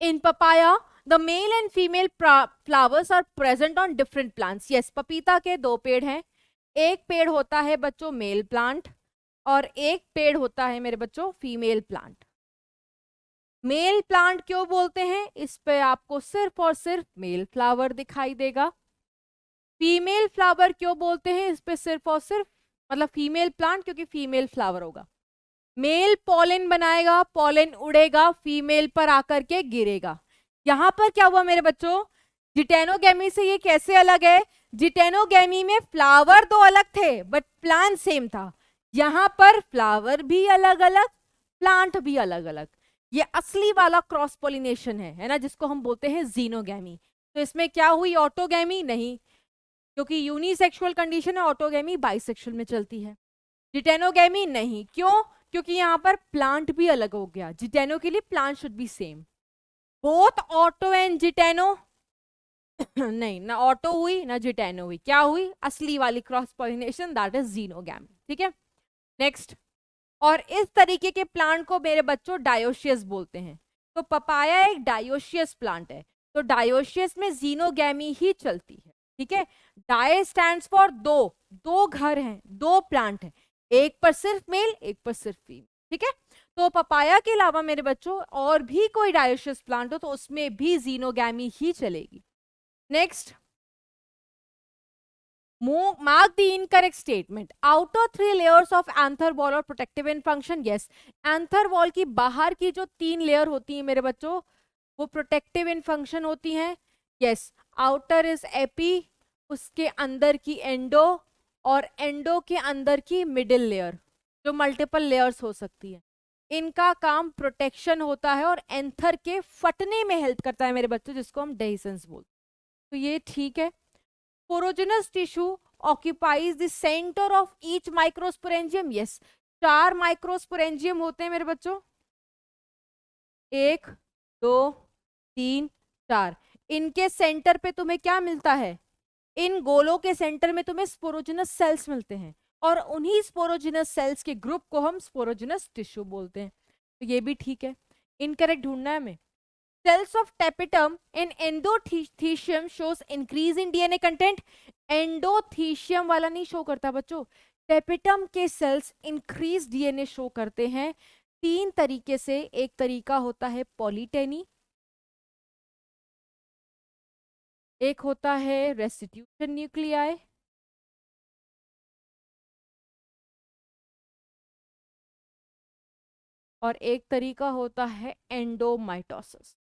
in papaya the male and female flowers are present on different plants. Yes, पपीता के 2 पेड़ हैं, एक पेड़ होता है बच्चों मेल प्लांट और एक पेड़ होता है मेरे बच्चों फीमेल प्लांट। मेल प्लांट क्यों बोलते हैं, इस पे आपको सिर्फ और सिर्फ मेल फ्लावर दिखाई देगा। फीमेल फ्लावर क्यों बोलते हैं, इस पे सिर्फ और सिर्फ मतलब फीमेल प्लांट क्योंकि फीमेल फ्लावर होगा। मेल पॉलन बनाएगा, पॉलन उड़ेगा, फीमेल पर आकर के गिरेगा। यहां पर क्या हुआ मेरे बच्चों, जिटेनोगेमी से ये कैसे अलग है, जिटेनोगेमी में फ्लावर 2 अलग थे बट प्लांट सेम था। यहां पर फ्लावर भी अलग अलग, प्लांट भी अलग अलग। ये असली वाला क्रॉस पॉलिनेशन है ना, जिसको हम बोलते हैं जीनोगेमी। तो इसमें क्या हुई, ऑटोगेमी नहीं, क्योंकि यूनिसेक्सुअल कंडीशन है, ऑटोगेमी बाइसेक्सुअल में चलती है। जिटेनोगेमी नहीं, क्यों, क्योंकि यहाँ पर प्लांट भी अलग हो गया। जिटेनो के लिए plant should be same. Both auto and geitono नहीं, ना ऑटो हुई ना जिटेनो हुई, क्या हुई, असली वाली cross pollination, that is xenogamy. ठीक है, नेक्स्ट, और इस तरीके के प्लांट को मेरे बच्चों डायोशियस बोलते हैं। तो पपाया एक डायोशियस प्लांट है, तो डायोशियस में जीनोगेमी ही चलती है। ठीक है, डाय स्टैंड्स फॉर 2 घर हैं, 2 प्लांट हैं, एक पर सिर्फ मेल एक पर सिर्फ फीमेल। ठीक है, तो पपाया के अलावा मेरे बच्चों और भी कोई डायोशियस प्लांट हो तो उसमें भी जीनोगेमी ही चलेगी। Next, mark the incorrect statement. Outer 3 layers of anther wall are protective in function. Yes, anther wall की बाहर की जो 3 लेयर होती है मेरे बच्चों, वो प्रोटेक्टिव इन फंक्शन होती हैं। यस, आउटर इज एपी, उसके अंदर की एंडो, और एंडो के अंदर की मिडिल लेयर, जो मल्टीपल लेयर्स हो सकती है, इनका काम प्रोटेक्शन होता है और एंथर के फटने में हेल्प करता है मेरे बच्चों, जिसको हम डेहिसेंस बोलते हैं। तो ये ठीक है। Porogenous tissue occupies the center of each microsporangium. Yes, 4 microsporangium होते हैं मेरे बच्चों, 1 2 3 4। इनके सेंटर पे तुम्हें क्या मिलता है, इन गोलों के सेंटर में तुम्हें स्पोरोजिनस सेल्स मिलते हैं, और उन्हीं स्पोरोजिनस सेल्स के ग्रुप को हम स्पोरोजिनस टिश्यू बोलते हैं। तो ये भी ठीक है। इनकरेक्ट ढूंढना है हमें। Cells of tapetum in endothecium shows increase in DNA content. Endothecium वाला नहीं शो करता बच्चों, टेपिटम के सेल्स इंक्रीज डीएनए शो करते हैं 3 तरीके से। एक तरीका होता है पॉलीटेनी, एक होता है रेस्टिट्यूशन न्यूक्लियाई, और एक तरीका होता है एंडोमाइटोसिस।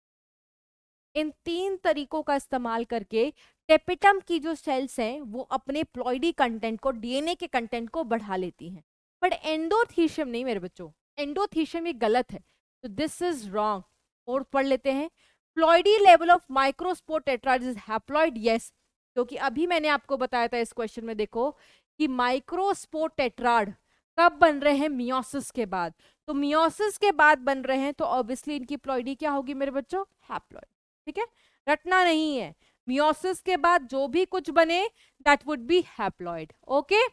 इन 3 तरीकों का इस्तेमाल करके टेपिटम की जो सेल्स हैं वो अपने प्लॉइडी कंटेंट को, डीएनए के कंटेंट को बढ़ा लेती हैं, बट एंडोथीशियम नहीं मेरे बच्चों। एंडोथीशियम ये गलत है, तो दिस इज रॉन्ग। और पढ़ लेते हैं, ploidy level of microspore tetrad is haploid. Yes, क्योंकि अभी मैंने आपको बताया था इस क्वेश्चन में, देखो कि माइक्रोस्पोर टेट्राड कब बन रहे हैं, मियोसिस के बाद। तो मियोसिस के बाद बन रहे हैं तो ऑब्वियसली इनकी प्लॉइडी क्या होगी मेरे बच्चों, हैप्लॉइड। ठीक है, रटना नहीं है, मियोसिस के बाद जो भी कुछ बने that would B haploid. Okay,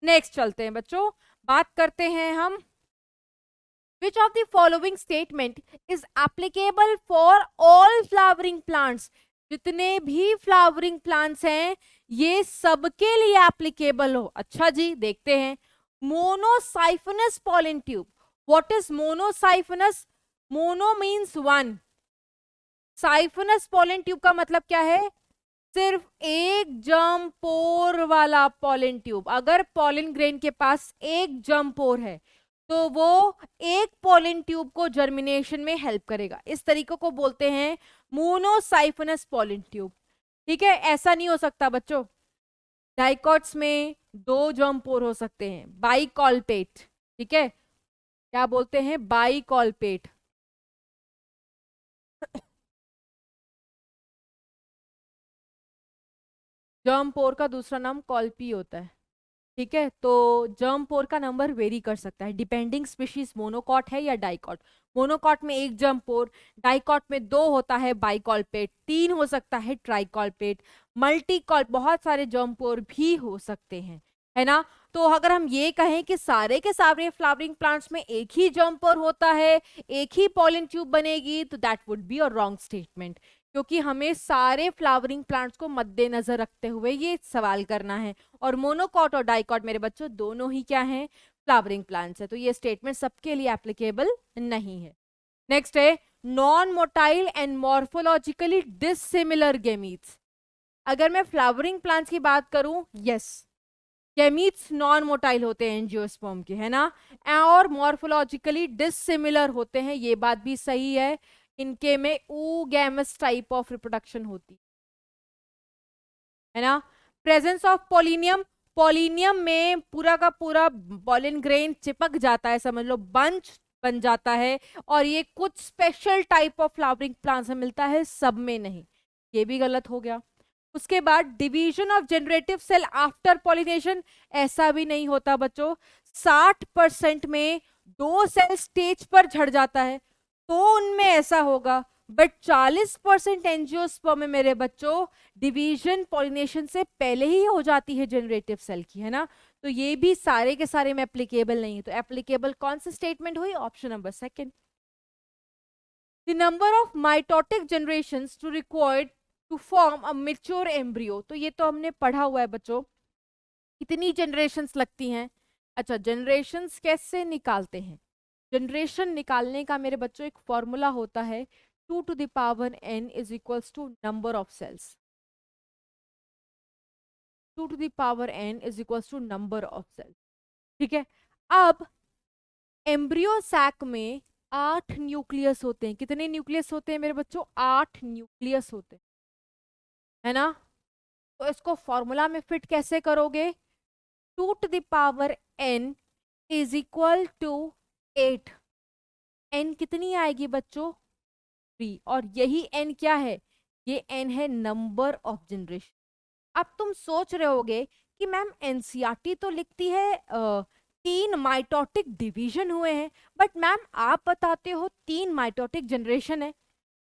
next चलते हैं बच्चों, बात करते हैं हम, which of the following statement is applicable for all flowering plants। जितने भी फ्लावरिंग प्लांट्स हैं ये सबके लिए एप्लीकेबल हो। अच्छा जी, देखते हैं। Monosiphonous pollen tube, what is monosiphonous, mono means 1, siphonous pollen tube का मतलब क्या है, सिर्फ एक जर्म पोर वाला पॉलन ट्यूब। अगर पॉलन ग्रेन के पास एक जर्म पोर है तो वो एक पॉलन ट्यूब को जर्मिनेशन में हेल्प करेगा। इस तरीके को बोलते हैं मोनोसाइफनस पॉलन ट्यूब। ठीक है, ऐसा नहीं हो सकता बच्चों, डाइकॉट्स में 2 जर्म पोर हो सकते हैं, बाइकॉल्पेट। ठीक है, क्या बोलते हैं, बाइकॉल्पेट। जर्म पोर का दूसरा नाम कॉल्पी होता है। ठीक है, तो जर्म पोर का नंबर वेरी कर सकता है डिपेंडिंग स्पीशीज मोनोकॉट है या डाइकॉट। मोनोकॉट में एक जर्म पोर, डाइकॉट में 2 होता है बाइकॉल्पेट, 3 हो सकता है ट्राइकॉल्पेट, मल्टीकॉल बहुत सारे जर्म पोर भी हो सकते हैं, है ना। तो अगर हम ये कहें कि सारे के सारे फ्लावरिंग प्लांट्स में एक ही जर्म पोर होता है, एक ही पॉलन ट्यूब बनेगी, तो that would be a wrong statement, क्योंकि हमें सारे फ्लावरिंग प्लांट्स को मद्देनजर रखते हुए ये सवाल करना है। और मोनोकॉट और डाइकॉट मेरे बच्चों दोनों ही क्या हैं, फ्लावरिंग प्लांट्स है, तो ये स्टेटमेंट सबके लिए एप्लीकेबल नहीं है। नेक्स्ट है non motile and morphologically dissimilar gametes. अगर मैं फ्लावरिंग प्लांट्स की बात करूं, यस, गेमीट्स नॉन मोटाइल होते हैं एंजियोस्पर्म के, है ना, और मॉर्फोलॉजिकली डिसिमिलर होते हैं, ये बात भी सही है। इनके में oogamous टाइप ऑफ रिप्रोडक्शन होती है ना। प्रेजेंस ऑफ पोलिनियम, पोलिनियम में पूरा का पूरा पॉलन ग्रेन चिपक जाता है, समझ लो बंच बन जाता है, और ये कुछ special type of flowering plants में मिलता है, सब में नहीं, ये भी गलत हो गया। उसके बाद division of generative cell after pollination, ऐसा भी नहीं होता बच्चों। 60% में 2 सेल स्टेज पर झड़ जाता है तो उनमें ऐसा होगा, बट 40% एंजियोस्पर्म में मेरे बच्चों डिवीजन पॉलिनेशन से पहले ही हो जाती है जनरेटिव सेल की, है ना। तो ये भी सारे के सारे में एप्लीकेबल नहीं है, तो एप्लीकेबल कौन सी स्टेटमेंट हुई, option number second. The number of mitotic generations to required to form a mature embryo, तो ये तो हमने पढ़ा हुआ है बच्चों, कितनी जनरेशंस लगती हैं। अच्छा, जनरेशंस कैसे निकालते हैं, जनरेशन निकालने का मेरे बच्चों एक फॉर्मूला होता है, 2 to the power n is equals to number of cells, 2 to the power n is equals to number of cells, ठीक है। अब एम्ब्रियो सैक में 8 न्यूक्लियस होते हैं, कितने न्यूक्लियस होते हैं मेरे बच्चों, 8 न्यूक्लियस होते हैं, है ना। तो इसको फॉर्मूला में फिट कैसे करोगे, 2 to the power n is equal to 8, n कितनी आएगी बच्चों, 3, और यही n क्या है, ये n है नंबर ऑफ जनरेशन। अब तुम सोच रहे होगे कि मैम एनसीईआरटी तो लिखती है 3 माइटोटिक डिवीजन हुए हैं, बट मैम आप बताते हो 3 माइटोटिक जनरेशन है।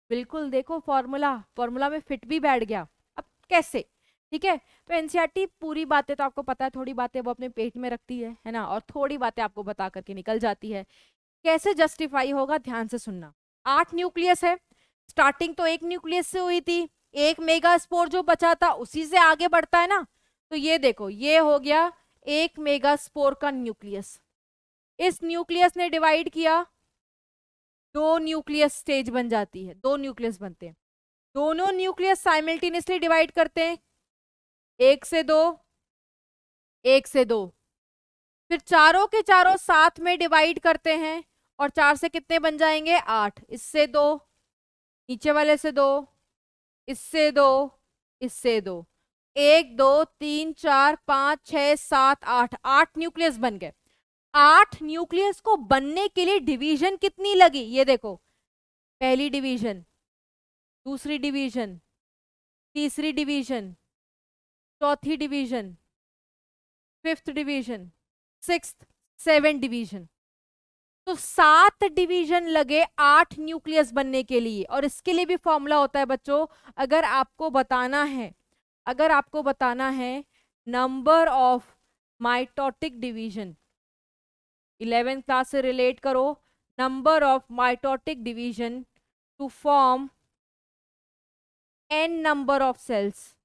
बिल्कुल, देखो फॉर्मूला में फिट भी बैठ गया। अब कैसे, ठीक है, तो एनसीईआरटी पूरी बातें तो आपको पता है, थोड़ी बातें वो अपने पेट में रखती है ना, और थोड़ी बातें आपको बता करके निकल जाती है। कैसे जस्टिफाई होगा, ध्यान से सुनना। 8 न्यूक्लियस है, स्टार्टिंग तो एक न्यूक्लियस से हुई थी, एक मेगा स्पोर जो बचा था उसी से आगे बढ़ता है ना, तो ये देखो ये हो गया एक मेगा स्पोर का न्यूक्लियस, इस न्यूक्लियस ने डिवाइड किया, 2 न्यूक्लियस स्टेज बन जाती है, 2 न्यूक्लियस बनते हैं, दोनों न्यूक्लियस साइमल्टेनियसली डिवाइड करते हैं, 1 से 2, 1 से 2, फिर चारों के चारों साथ में डिवाइड करते हैं, और 4 से कितने बन जाएंगे, 8, इससे 2, नीचे वाले से 2, इससे 2, इससे 2, 1 2 3 4 5 6 7 8, 8 न्यूक्लियस बन गए। 8 न्यूक्लियस को बनने के लिए डिवीजन कितनी लगी, ये देखो, पहली डिवीजन, दूसरी डिवीजन, तीसरी डिवीजन, चौथी division, 5th division, 6th, 7th division, तो 7 डिवीजन लगे 8 न्यूक्लियस बनने के लिए। और इसके लिए भी फॉर्मूला होता है बच्चों, अगर आपको बताना है number of mitotic division, 11th class से रिलेट करो, number of mitotic division to form n number of cells,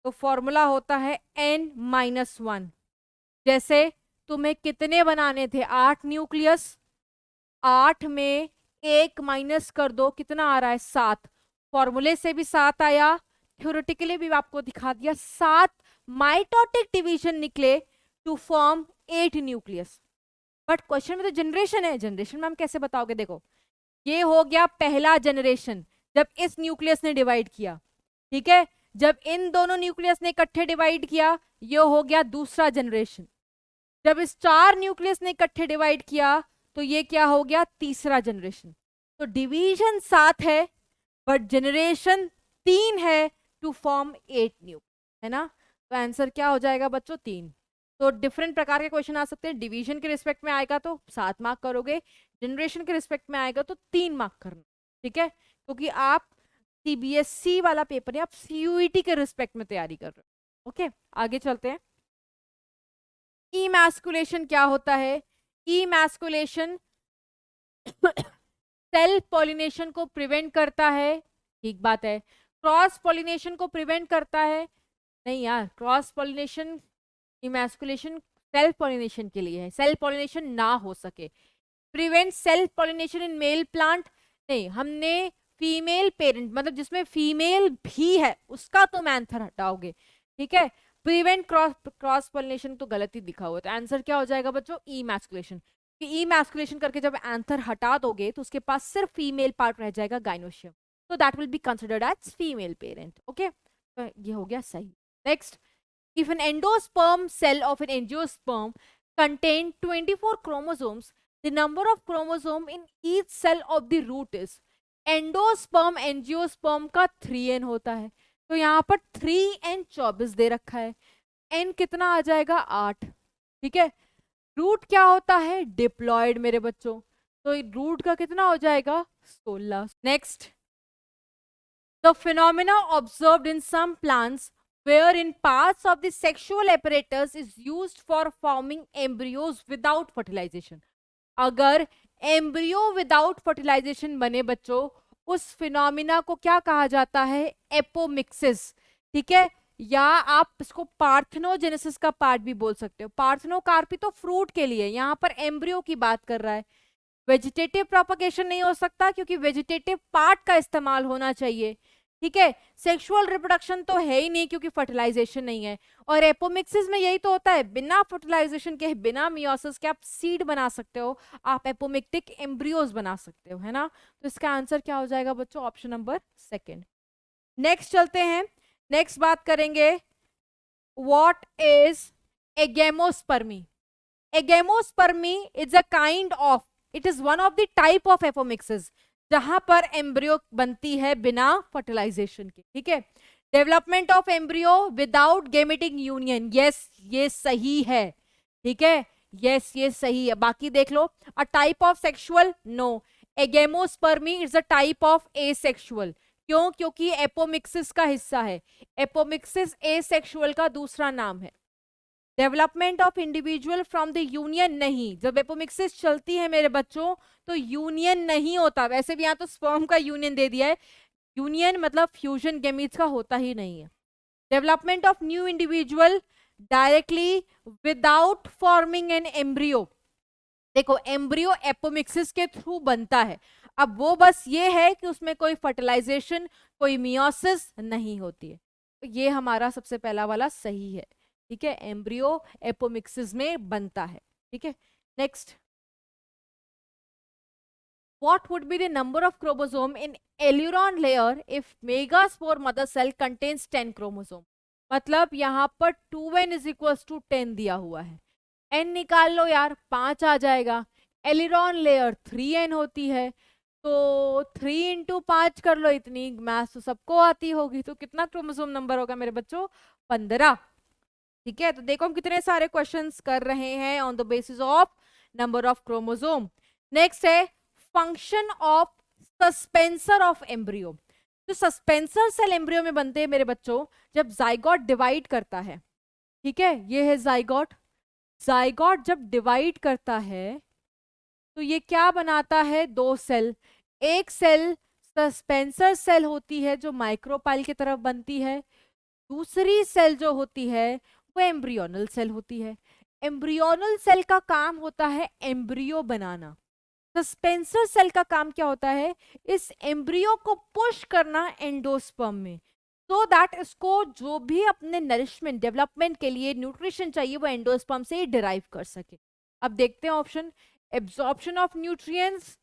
तो फॉर्मूला होता है n-1। जैसे तुम्हें कितने बनाने थे, 8 न्यूक्लियस, 8 में 1 माइनस कर दो, कितना आ रहा है, 7, फॉर्मूले से भी 7 आया, थ्योरेटिकली भी आपको दिखा दिया, 7 माइटोटिक डिवीजन निकले to form 8 nucleus. But question में तो जनरेशन है, जनरेशन में हम कैसे बताओगे, देखो ये हो गया पहला जनरेशन जब इस न्यूक्लियस ने डिवाइड किया, ठीक है, जब इन दोनों न्यूक्लियस ने इकट्ठे डिवाइड किया, ये हो गया दूसरा जनरेशन, जब इस 4 न्यूक्लियस ने इकट्ठे डिवाइड किया तो ये क्या हो गया, तीसरा जनरेशन। तो डिवीजन 7 है बट जनरेशन 3 है टू फॉर्म 8 न्यूक्लियस, है ना। तो आंसर क्या हो जाएगा बच्चों 3। तो डिफरेंट प्रकार के क्वेश्चन आ सकते हैं। डिवीजन के रिस्पेक्ट में आएगा तो 7 मार्क करोगे, जनरेशन के रिस्पेक्ट में आएगा तो 3 मार्क करना, ठीक है, क्योंकि आप सीबीएसई वाला पेपर है, आप सीयूईटी के रिस्पेक्ट में तैयारी कर रहे हो। ओके, आगे चलते हैं। इमैस्कुलेशन क्या होता है? इमैस्कुलेशन सेल्फ पॉलिनेशन को प्रिवेंट करता है, ठीक बात है। क्रॉस पॉलिनेशन को प्रिवेंट करता है, नहीं यार, cross pollination emasculation self pollination के लिए है, सेल्फ पॉलिनेशन ना हो सके। Prevent self pollination in male plant, नहीं, हमने फीमेल पेरेंट मतलब जिसमें फीमेल भी है उसका तुम आंसर हटाओगे, ठीक है। प्रिवेंट क्रॉस पॉलिनेशन तो गलत ही दिखा हुआ है, तो आंसर क्या हो जाएगा बच्चों? इमैस्कुलेशन। इमैस्कुलेशन करके जब आंसर हटा दोगे तो उसके पास सिर्फ फीमेल पार्ट रह जाएगा, गाइनोशियम, तो that will be considered as female parent. Okay, तो ये हो गया सही। Next, if an endosperm cell of an angiosperm contain 24 chromosomes, the number of chromosome in each cell of the root is, endosperm angiosperm का 3n होता है, तो यहाँ पर 3n 24 दे रखा है, n कितना आ जाएगा? 8, ठीक है। रूट क्या होता है? डिप्लॉयड मेरे बच्चों, तो रूट का कितना हो जाएगा? 16। Next, the phenomena observed in some plants wherein parts of the sexual apparatus is used for forming embryos without fertilization। अगर एम्ब्रियो विदाउट फर्टिलाइजेशन बने बच्चों, उस फिनोमिना को क्या कहा जाता है? एपोमिक्सिस, ठीक है, या आप इसको पार्थेनोजेनेसिस का पार्ट भी बोल सकते हो। पार्थेनोकार्पी तो फ्रूट के लिए, यहाँ पर एम्ब्रियो की बात कर रहा है। वेजिटेटिव प्रोपगेशन नहीं हो सकता क्योंकि वेजिटेटिव पार्ट का इस्तेमाल होना चाहिए, ठीक है। सेक्सुअल रिप्रोडक्शन तो है ही नहीं क्योंकि फर्टिलाइजेशन नहीं है। और एपोमिक्सिस में यही तो होता है, बिना फर्टिलाइजेशन के, बिना मियोसिस के आप सीड बना सकते हो, आप एपोमिक्टिक एम्ब्रियोज बना सकते हो, है ना। तो इसका आंसर क्या हो जाएगा बच्चों? Option number 2। नेक्स्ट चलते हैं, नेक्स्ट बात करेंगे, what is एगेमोस्पर्मी? एगेमोस्पर्मी is a kind of, it is one of the type of apomixis जहां पर एम्ब्रियो बनती है बिना फर्टिलाइजेशन के, ठीक है। Development of embryo without gametic union, yes ये सही है, ठीक है, यस ये सही है। बाकी देख लो, a type of sexual, no, agamospermy is a type of asexual. क्यों? क्योंकि एपोमिक्सिस का हिस्सा है, एपोमिक्सिस एसेक्सुअल का दूसरा नाम है। Development of individual from the union, नहीं, जब एपोमिक्सिस चलती है मेरे बच्चों तो यूनियन नहीं होता। वैसे भी यहाँ तो स्पर्म का यूनियन दे दिया है, यूनियन मतलब फ्यूजन गैमीट्स का होता ही नहीं है। Development of new individual directly without forming an embryo, देखो एम्ब्रियो एपोमिक्सिस के थ्रू बनता है, अब वो बस ये है कि उसमें कोई फर्टिलाइजेशन, कोई मियोसिस नहीं होती है, तो ये हमारा सबसे पहला वाला सही है, ठीक है, एम्ब्रियो एपोमिक्सिस में बनता है, ठीक है। Next, what would be the number of chromosome in aileron layer if megaspore mother cell contains 10 chromosome? मतलब यहाँ पर 2n is equals to 10 दिया हुआ है, n निकाल लो यार, 5 आ जाएगा। एलिरॉन लेयर 3n होती है, तो 3 इंटू 5 कर लो, इतनी मैथ्स तो सबको आती होगी, तो कितना क्रोमोसोम नंबर होगा मेरे बच्चों? 15, ठीक है। तो देखो हम कितने सारे क्वेश्चंस कर रहे हैं on the basis of number of chromosome. Next है function of suspensor of embryo. तो सस्पेंसर सेल एम्ब्रियो में बनते हैं मेरे बच्चों जब जाइगोट डिवाइड करता है, ठीक है, ये है जाइगोट। जाइगोट जब डिवाइड करता है तो ये क्या बनाता है? 2 सेल, एक सेल सस्पेंसर सेल होती है जो माइक्रोपाइल की तरफ बनती है, दूसरी सेल जो होती है वो एम्ब्रियोनल सेल होती है। एम्ब्रियोनल सेल का काम होता है एम्ब्रियो बनाना, सस्पेंसर सेल का काम क्या होता है? इस एम्ब्रियो को पुश करना एंडोस्पर्म में, सो दैट इसको जो भी अपने नरिशमेंट डेवलपमेंट के लिए न्यूट्रिशन चाहिए वो एंडोस्पर्म से ही डिराइव कर सके। अब देखते हैं option, absorption of nutrients,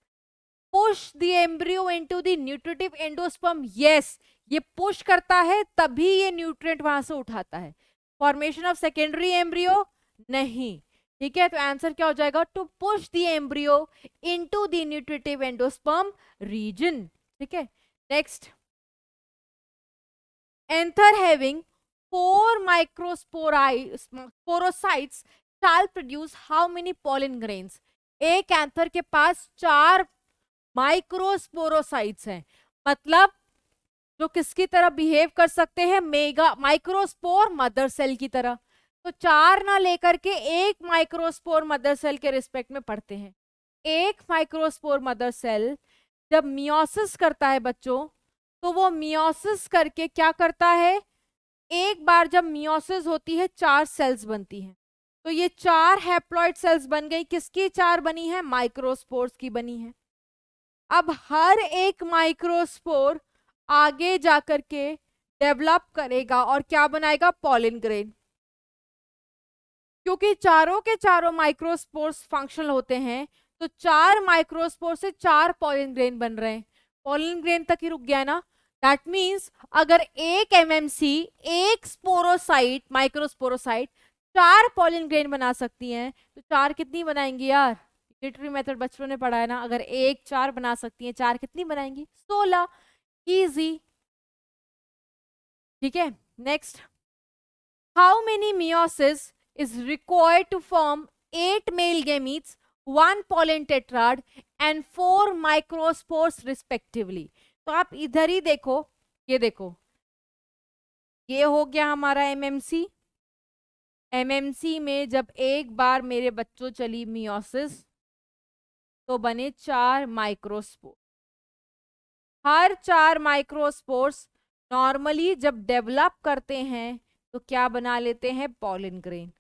push the embryo into the nutritive endosperm, yes ये पुश करता है तभी ये न्यूट्रिएंट वहां से उठाता है। फॉर्मेशन ऑफ सेकेंडरी एम्ब्रियो, नहीं, ठीक है, तो आंसर क्या हो जाएगा? To push the embryo into the nutritive endosperm region, ठीक है। Next, anther having 4 microsporocytes shall produce how many pollen grains? एक एंथर के पास 4 माइक्रोस्पोरोसाइट्स हैं, मतलब जो किसकी तरह बिहेव कर सकते हैं, मेगा माइक्रोस्पोर मदर सेल की तरह। तो 4 ना लेकर के एक माइक्रोस्पोर मदर सेल के रिस्पेक्ट में पढ़ते हैं। एक माइक्रोस्पोर मदर सेल जब मियोसिस करता है बच्चों, तो वो मियोसिस करके क्या करता है, एक बार जब मियोसिस होती है 4 सेल्स बनती हैं। तो ये 4 हैप्लॉइड सेल्स बन गई, किसकी 4 बनी है, माइक्रोस्पोर्स की बनी है। अब हर एक माइक्रोस्पोर आगे जाकर के डेवलप करेगा और क्या बनाएगा, पॉलिन ग्रेन। क्योंकि चारों के चारों माइक्रोस्पोर्स फंक्शनल होते हैं, तो 4 माइक्रोस्पोर से 4 पॉलिन ग्रेन बन रहे हैं। पॉलिन ग्रेन तक ही रुक गया ना। दैट मीन्स अगर एक एमएमसी, एक स्पोरोसाइट, माइक्रोस्पोरोसाइट 4 पॉलिन ग्रेन बना सकती हैं, तो 4 कितनी बनाएंगी यार, लिटरेरी मेथड बच्चों ने पढ़ा है ना। अगर एक 4 बना सकती हैं, 4 कितनी बनाएंगी, 16। इजी, ठीक है। Next, how many meiosis is required to form 8 male gametes, 1 pollen tetrad and 4 microspores respectively। तो आप इधर ही देखो, ये देखो, ये हो गया हमारा एमएमसी। एमएमसी में जब एक बार मेरे बच्चों चली मियोसिस, तो बने 4 माइक्रोस्पोर। हर 4 माइक्रोस्पोर्स नॉर्मली जब डेवलप करते हैं तो क्या बना लेते हैं, पॉलिन ग्रेन।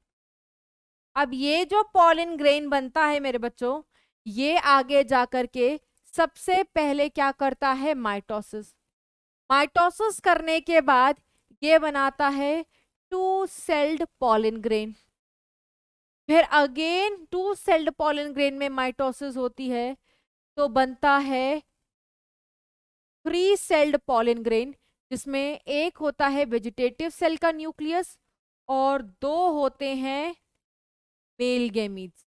अब ये जो पॉलिन ग्रेन बनता है मेरे बच्चों, ये आगे जाकर के सबसे पहले क्या करता है, माइटोसिस। माइटोसिस करने के बाद ये बनाता है 2 सेल्ड पॉलिन ग्रेन। फिर अगेन 2 सेल्ड पॉलिन ग्रेन में माइटोसिस होती है, तो बनता है 3 सेल्ड पॉलिन ग्रेन, जिसमें एक होता है वेजिटेटिव सेल का न्यूक्लियस और 2 होते हैं मेल गैमीट्स।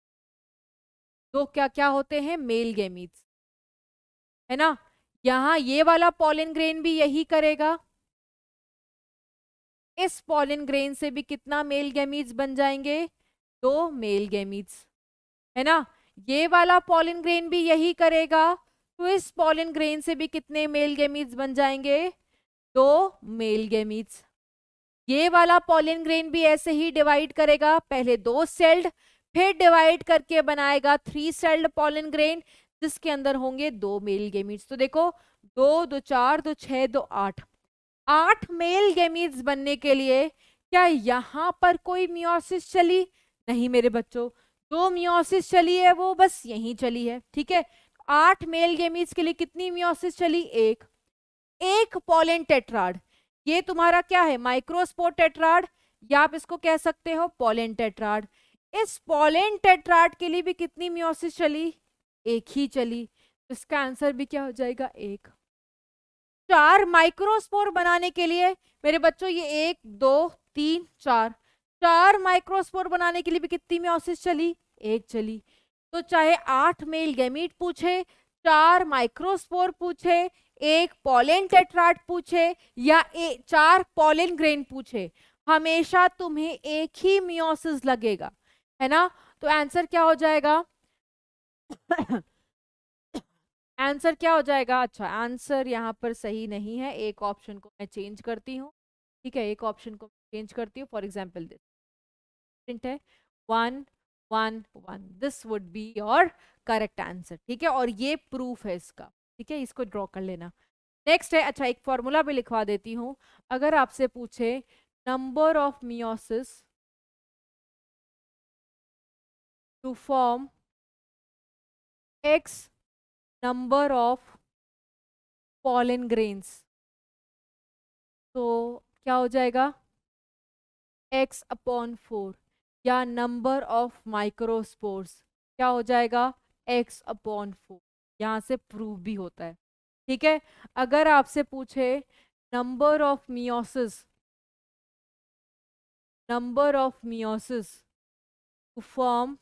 तो क्या क्या होते हैं, मेल गैमीट्स, है ना। यहां ये वाला पॉलिन ग्रेन भी यही करेगा। इस पॉलिन ग्रेन से भी कितना मेल गैमीट्स बन जाएंगे, 2 मेल गैमीट्स, है ना। ये वाला पॉलिन ग्रेन भी यही करेगा, तो इस पॉलिन ग्रेन से भी कितने मेल गैमीट्स बन जाएंगे, 2 मेल गैमीट्स। ये वाला पॉलिन ग्रेन भी ऐसे ही डिवाइड करेगा, पहले 2 सेल्ड, फिर डिवाइड करके बनाएगा 3 सेल्ड पॉलिन ग्रेन, जिसके अंदर होंगे 2 मेल गैमीट्स। तो देखो 2 2 4 2 6 2 8, 8 मेल गैमीट्स बनने के लिए क्या यहाँ पर कोई मियोसिस चली, नहीं मेरे बच्चों। जो मियोसिस चली है वो बस यहीं चली है, ठीक है। 8 मेल गैमीट्स के लिए कितनी मियोसिस चली, एक पॉलिन टेट्राड। ये तुम्हारा क्या है, माइक्रोस्पोर टेट्राड, या आप इसको कह सकते हो पॉलिन टेट्राड। इस पॉलिन टेट्राड के लिए भी कितनी मियोसिस चली, एक ही चली। इसका आंसर भी क्या हो जाएगा, 1। 4 माइक्रोस्पोर बनाने के लिए मेरे बच्चों ये 1 2 3 4, 4 माइक्रोस्पोर बनाने के लिए भी कितनी मियोसिस चली, 1 चली। तो चाहे 8 मेल गैमीट पूछे, 4 माइक्रोस्पोर पूछे, 1 पॉलिन टेट्राड पूछे, या 4 पॉलिन ग्रेन पूछे, हमेशा तुम्हें एक ही मियोसिस लगेगा, है ना। तो आंसर क्या हो जाएगा आंसर क्या हो जाएगा, अच्छा आंसर यहाँ पर सही नहीं है, एक ऑप्शन को मैं चेंज करती हूँ, ठीक है। एक ऑप्शन को चेंज करती हूँ, फॉर एग्जाम्पल दिस है 1 1 1, this would be your correct answer, ठीक है। और ये प्रूफ है इसका, ठीक है, इसको ड्रॉ कर लेना। नेक्स्ट है, अच्छा एक फॉर्मूला भी लिखवा देती हूँ। अगर आपसे पूछे number of meiosis to form x number of pollen grains, तो क्या हो जाएगा, x/4, या नंबर ऑफ माइक्रोस्पोर्स क्या हो जाएगा, x/4। यहां से प्रूव भी होता है, ठीक है। अगर आपसे पूछे number of meiosis to form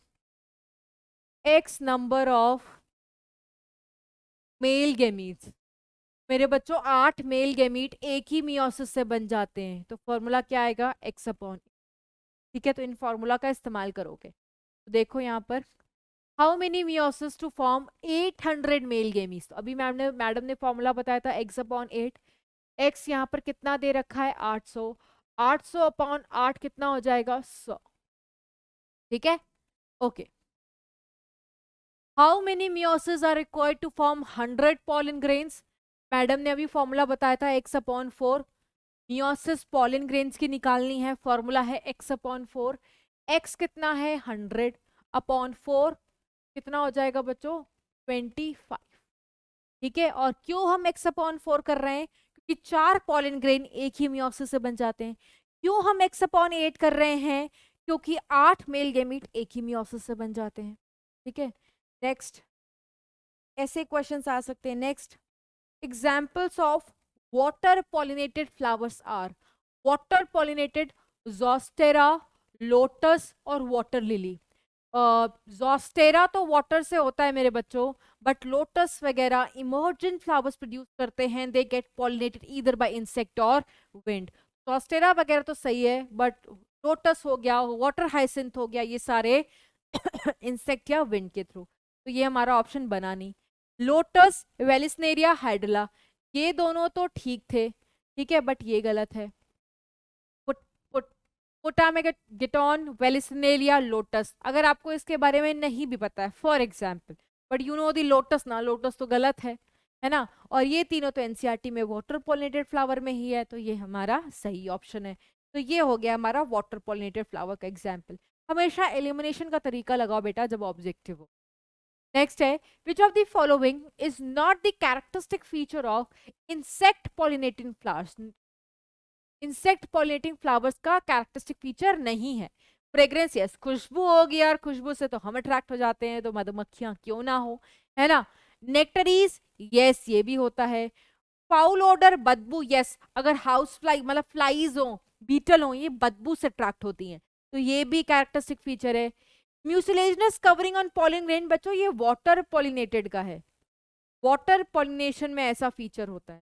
x number of male gametes, मेरे बच्चों 8 मेल गैमीट एक ही मियोसिस से बन जाते हैं, तो फॉर्मूला क्या आएगा, x अपॉन। ठीक है, तो इन फॉर्मूला का इस्तेमाल करोगे। तो देखो यहाँ पर how many meiosis to form 800 male gametes. तो अभी मैडम ने फॉर्मूला बताया था x अपॉन 8। x यहाँ पर कितना दे रखा है, 800। 800 अपॉन 8 कितना हो जाएगा, 100। ठीक है, okay. How many meiosis are required to form 100 pollen grains. Madam ने अभी फॉर्मूला बताया था x upon 4। Meiosis pollen grains की निकालनी है, फॉर्मूला है x अपॉन 4। x कितना है, 100 अपॉन 4 कितना हो जाएगा बच्चों, 25। ठीक है, और क्यों हम x अपॉन 4 कर रहे हैं, क्योंकि 4 पॉलन ग्रेन एक ही मियोसिस से बन जाते हैं। क्यों हम x अपॉन 8 कर रहे हैं, क्योंकि 8 मेल गैमीट एक ही मियोसिस से बन जाते हैं। ठीक है, नेक्स्ट ऐसे क्वेश्चंस आ सकते हैं। Next, examples of water pollinated flowers are. Water pollinated zostera, lotus और वाटर लिली। ज़ोस्टेरा तो वाटर से होता है मेरे बच्चों, बट लोटस वगैरह इमर्जेंट फ्लावर्स प्रोड्यूस करते हैं, they get pollinated either by insect और विंड। ज़ोस्टेरा वगैरह तो सही है, बट लोटस हो गया, वाटर हाइसिंथ हो गया, ये सारे इंसेक्ट या विंड के थ्रू। तो ये हमारा ऑप्शन बना नहीं। लोटस, वेलिस्नेरिया, हाइड्रला, ये दोनों तो ठीक थे, ठीक है, बट ये गलत है। पुटामेगेटॉन, वेलिस्नेरिया, लोटस, अगर आपको इसके बारे में नहीं भी पता है, for example, but you know the lotus ना, लोटस तो गलत है ना। और ये तीनों तो एनसीईआरटी में वाटर पॉलिनेटेड फ्लावर में ही है, तो ये हमारा सही ऑप्शन है। तो ये हो गया हमारा वाटर पॉलिनेटेड फ्लावर का एग्जाम्पल। हमेशा एलिमिनेशन का तरीका लगाओ बेटा जब ऑब्जेक्टिव हो। नेक्स्ट है, which of the following is not the characteristic feature of insect pollinating flowers. Insect pollinating flowers का कैरेक्टरिस्टिक फीचर नहीं है। फ्रेग्रेंस, यस, खुशबू होगी यार, खुशबू से तो हम अट्रैक्ट हो जाते हैं, तो मधुमक्खियां क्यों ना हो, है ना। नेक्टरीज, यस, ये भी होता है। फाउल ओडर, बदबू, यस, अगर हाउस फ्लाई मतलब फ्लाइज हो, बीटल हो, ये बदबू से अट्रैक्ट होती हैं, तो ये भी कैरेक्टरिस्टिक फीचर है। Mucilaginous covering on pollen grain, बच्चों ये वाटर पॉलिनेटेड का है, वाटर पॉलिनेशन में ऐसा फीचर होता है।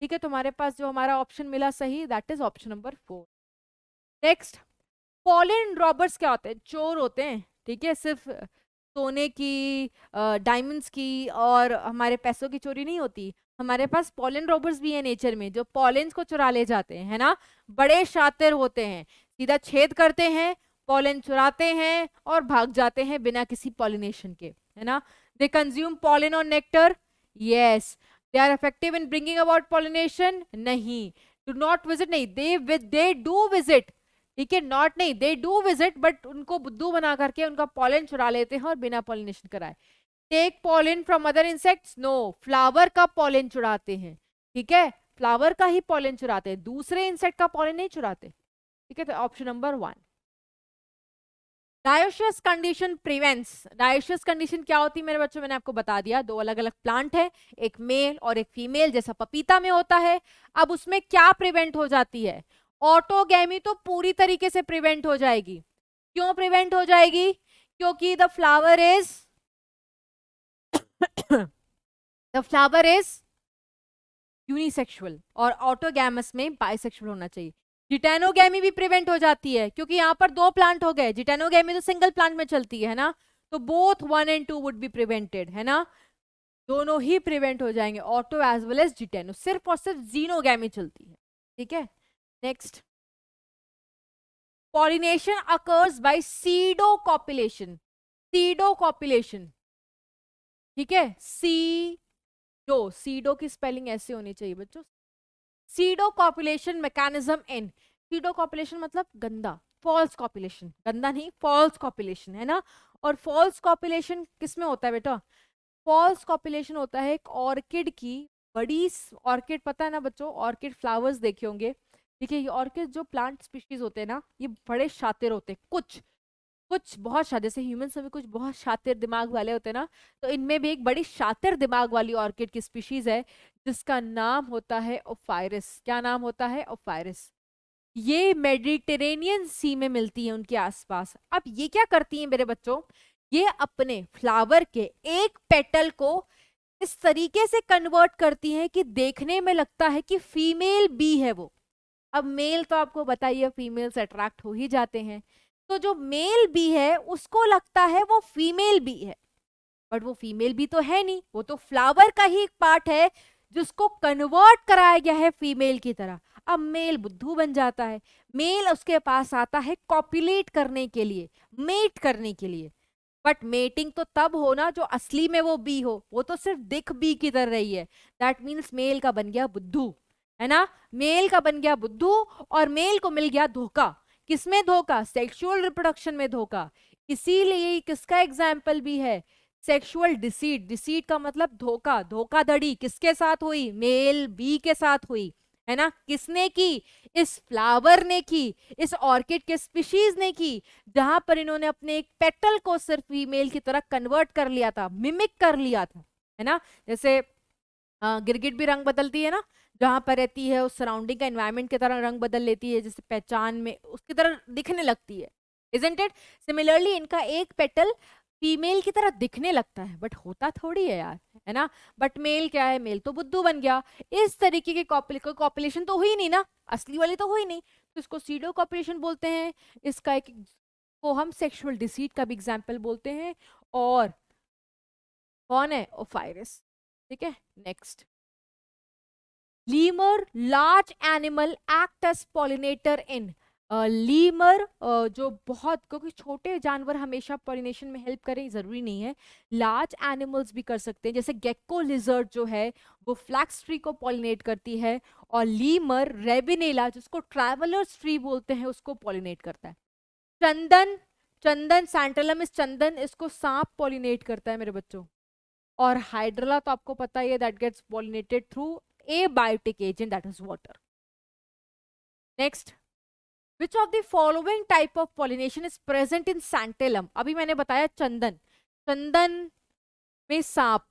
ठीक है, तुम्हारे पास जो हमारा ऑप्शन मिला सही, that is option number 4। Next, pollen robbers क्या होते हैं, चोर होते हैं। ठीक है, सिर्फ सोने की, डायमंड्स की और हमारे पैसों की चोरी नहीं होती, हमारे पास पॉलिन रॉबर्स भी है नेचर में, जो पॉलिन्स को चुरा ले जाते हैं, है ना। बड़े शातिर होते हैं, सीधा छेद करते हैं, पॉलिन चुराते हैं और भाग जाते हैं बिना किसी पॉलिनेशन के, है ना। दे कंज्यूम पॉलिन और nectar, yes. They are effective in bringing about pollination, नहीं। डू नॉट विजिट, नहीं, दे डू विजिट, ठीक है, नॉट नहीं, दे डू विजिट, बट उनको बुद्धू बना करके उनका पॉलन चुरा लेते हैं और बिना पॉलिनेशन कराए। Take pollen from other insects, no, flower का पॉलन चुराते हैं। ठीक है, फ्लावर का ही पॉलन चुराते हैं, दूसरे इंसेक्ट का पॉलन नहीं चुराते। ठीक है, तो option number 1। Dioecious condition prevents, dioecious condition क्या होती है मेरे बच्चों, मैंने आपको बता दिया, दो अलग अलग प्लांट है, एक मेल और एक फीमेल, जैसा पपीता में होता है। अब उसमें क्या प्रिवेंट हो जाती है, ऑटोगैमी तो पूरी तरीके से प्रिवेंट हो जाएगी। क्यों प्रिवेंट हो जाएगी, क्योंकि the flower is the flower is unisexual और ऑटोगैमस में बाइसेक्सुअल होना चाहिए। जिटेनोगैमी भी प्रिवेंट हो जाती है, क्योंकि यहाँ पर दो प्लांट हो गए, जिटेनोगैमी तो सिंगल प्लांट में चलती है ना, तो both 1 and 2 would be prevented, है ना, दोनों ही प्रिवेंट हो जाएंगे, ऑटो एज वेल एज जिटेनो, सिर्फ और सिर्फ जीनोगैमी चलती है। ठीक है, next, pollination occurs by pseudocopulation, pseudocopulation, ठीक है, सीडो की स्पेलिंग ऐसे होनी चाहिए बच्चों, pseudo copulation mechanism in, pseudo copulation मतलब गंदा, फॉल्स कॉपुलेशन, गंदा नहीं, फॉल्स कॉपुलेशन, है ना। और फॉल्स कॉपुलेशन किसमें होता है बेटा, फॉल्स कॉपुलेशन होता है एक ऑर्किड की, बड़ी ऑर्किड, पता है ना बच्चों, ऑर्किड फ्लावर्स देखे होंगे। देखिए, ये ऑर्किड जो प्लांट स्पीशीज होते हैं ना, ये बड़े शातिर होते हैं, कुछ कुछ बहुत शातिर, जैसे ह्यूमंस में कुछ बहुत शातिर दिमाग वाले होते हैं ना, तो इनमें भी एक बड़ी शातिर दिमाग वाली ऑर्किड की स्पीशीज है, जिसका नाम होता है ओफायरस। क्या नाम होता है, ओफायरस। ये मेडिटेरेनियन सी में मिलती है उनके आसपास। अब ये क्या करती हैं मेरे बच्चों, ये अपने फ्लावर के एक पेटल को इस तरीके से कन्वर्ट करती हैं कि देखने में लगता है कि फीमेल बी है वो। अब मेल तो आपको बताइए फीमेल से अट्रैक्ट हो ही जाते हैं, तो जो मेल बी है उसको लगता है वो फीमेल बी है, बट वो फीमेल बी तो है नहीं, वो तो फ्लावर का ही एक पार्ट है जिसको कन्वर्ट कराया गया है फीमेल की तरह। अब मेल बुद्धू बन जाता है, मेल उसके पास आता है कॉपुलेट करने के लिए, मेट करने के लिए, बट मेटिंग तो तब हो ना जो असली में वो बी हो, वो तो सिर्फ दिख बी की तरह रही है। दैट मीन्स मेल का बन गया बुद्धू, है ना, मेल का बन गया बुद्धू, और मेल को मिल गया धोखा। किसमें धोखा? सेक्सुअल रिप्रोडक्शन में धोखा। इसीलिए किसका एग्जाम्पल भी है? Sexual deceit. डिसीट का मतलब धोखा, धोखाधड़ी किसके साथ हुई? मेल बी के साथ हुई, है ना। किसने की? इस फ्लावर ने की, इस ऑर्किड के स्पीशीज ने की, जहां पर इन्होंने अपने एक पेटल को सिर्फ फीमेल की तरह कन्वर्ट कर लिया था, मिमिक कर लिया था, है ना। जैसे गिरगिट भी रंग बदलती है ना, जहां पर रहती है उस सराउंडिंग का एनवायरनमेंट की तरह रंग बदल लेती है, जैसे पहचान में उसकी तरह दिखने लगती है, इजंट इट। सिमिलरली इनका एक पेटल फीमेल की तरह दिखने लगता है, बट होता थोड़ी है यार, है ना। बट मेल क्या है? मेल तो बुद्धू बन गया। इस तरीके की कॉपुलेशन तो हुई नहीं ना, असली वाली तो हुई नहीं, तो इसको सीडो कॉपुलेशन बोलते हैं। इसका एक को हम सेक्सुअल डिसीट का भी एग्जाम्पल बोलते हैं। और कौन है? ओफायरस, ठीक है। Next, lemur, large animal act as pollinator in. Lemur जो बहुत, क्योंकि छोटे जानवर हमेशा पॉलिनेशन में हेल्प करें जरूरी नहीं है, लार्ज एनिमल्स भी कर सकते हैं। जैसे गेक्को लिजर्ड जो है वो फ्लैक्स ट्री को पॉलिनेट करती है, और लीमर रेबिनेला जिसको ट्रैवलर्स ट्री बोलते हैं उसको पॉलिनेट करता है। चंदन, चंदन सैंटलम इस चंदन, इसको सांप पॉलिनेट करता है मेरे बच्चों। और हाइड्रला तो आपको पता ही है, that gets pollinated through abiotic agent, that is water. Next, which of the following type of pollination is present in Santalum? अभी मैंने बताया चंदन, चंदन में सांप,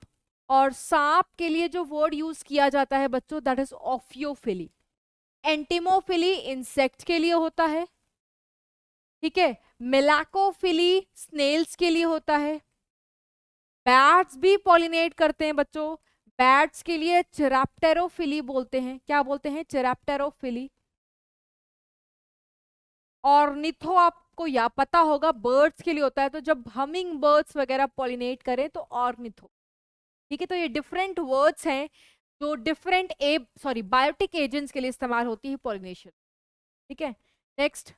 और सांप के लिए जो वर्ड यूज किया जाता है बच्चों, दैट इज ऑफियोफिली। एंटिमोफिली इंसेक्ट के लिए होता है, ठीक है। मेलाकोफिली स्नेल्स के लिए होता है। बैट्स भी पॉलिनेट करते हैं बच्चों, बैट्स के लिए चिरैप्टेरोफिली बोलते हैं। क्या बोलते हैं? चिरैप्टेरोफिली। और निथो आपको या पता होगा बर्ड्स के लिए होता है, तो जब हमिंग बर्ड्स वगैरह पॉलिनेट करें तो ऑर्निथो, ठीक है। तो ये डिफरेंट वर्ड्स हैं जो डिफरेंट बायोटिक एजेंट्स के लिए इस्तेमाल होती है पॉलिनेशन, ठीक है। Next,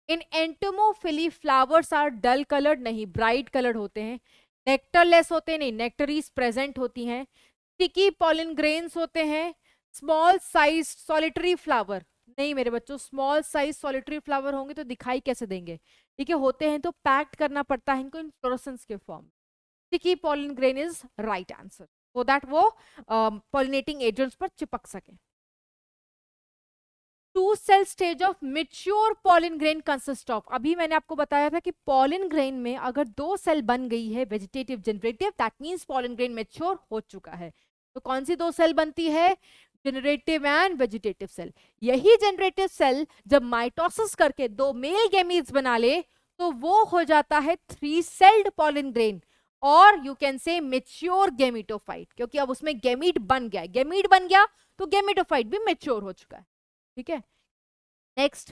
in entomophily flowers are dull coloured, नहीं ब्राइट कलर्ड होते हैं। नेक्टरलेस होते हैं, नहीं नेक्टरीज प्रेजेंट होती हैं। स्टिकी पॉलिन ग्रेन्स होते हैं। स्मॉल साइज सॉलिटरी फ्लावर, नहीं मेरे बच्चों, स्मॉल साइज सॉलिटरी फ्लावर होंगे तो दिखाई कैसे देंगे, ठीक है। होते हैं तो पैक्ड करना पड़ता है इनको इन्फ्लोरेसेंस के form. Sticky pollen grain is right answer, so that वो पॉलिनेटिंग एजेंट्स पर चिपक सके। Two cell stage of mature pollen grain consist of. अभी मैंने आपको बताया था कि पॉलिन ग्रेन में अगर 2 सेल बन गई है, vegetative generative, that means pollen grain mature हो चुका है। तो कौन सी 2 सेल बनती है? Generative and vegetative cell. यही जनरेटिव सेल जब माइटोसिस करके 2 मेल गैमीट्स बना ले तो वो हो जाता है 3 सेल्ड पॉलिन ग्रेन, और you can say mature gametophyte, क्योंकि अब उसमें गैमीट बन गया, गैमीट बन गया तो गैमीटोफाइट भी मेच्योर हो चुका है, ठीक है। नेक्स्ट,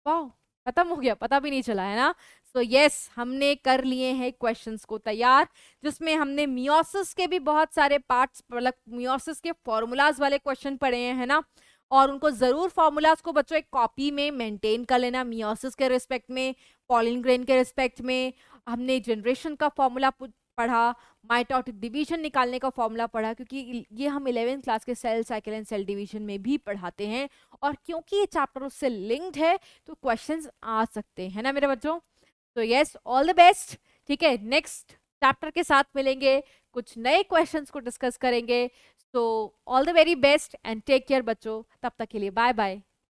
वाह खत्म हो गया, पता भी नहीं चला, है ना। सो यस, हमने कर लिए हैं क्वेश्चंस को तैयार, जिसमें हमने मियोसिस के भी बहुत सारे पार्ट्स, मतलब मियोसिस के फॉर्मूलाज वाले क्वेश्चन पढ़े हैं, है ना। और उनको जरूर फॉर्मूलाज को बच्चों एक कॉपी में मेंटेन कर लेना। मियोसिस के रिस्पेक्ट में, पॉलिन ग्रेन के रिस्पेक्ट में हमने जनरेशन का फॉर्मूला पढ़ा, माइटोटिक डिवीजन निकालने का फॉर्मूला पढ़ा, क्योंकि ये हम 11th क्लास के cell cycle and cell division में भी पढ़ाते हैं, और क्योंकि ये चैप्टर उससे लिंक्ड है तो क्वेश्चंस आ सकते हैं ना मेरे बच्चों। तो यस, ऑल द बेस्ट, ठीक है। नेक्स्ट चैप्टर के साथ मिलेंगे, कुछ नए क्वेश्चंस को डिस्कस करेंगे। So all the very best and take care बच्चों, तब तक के लिए बाय बाय।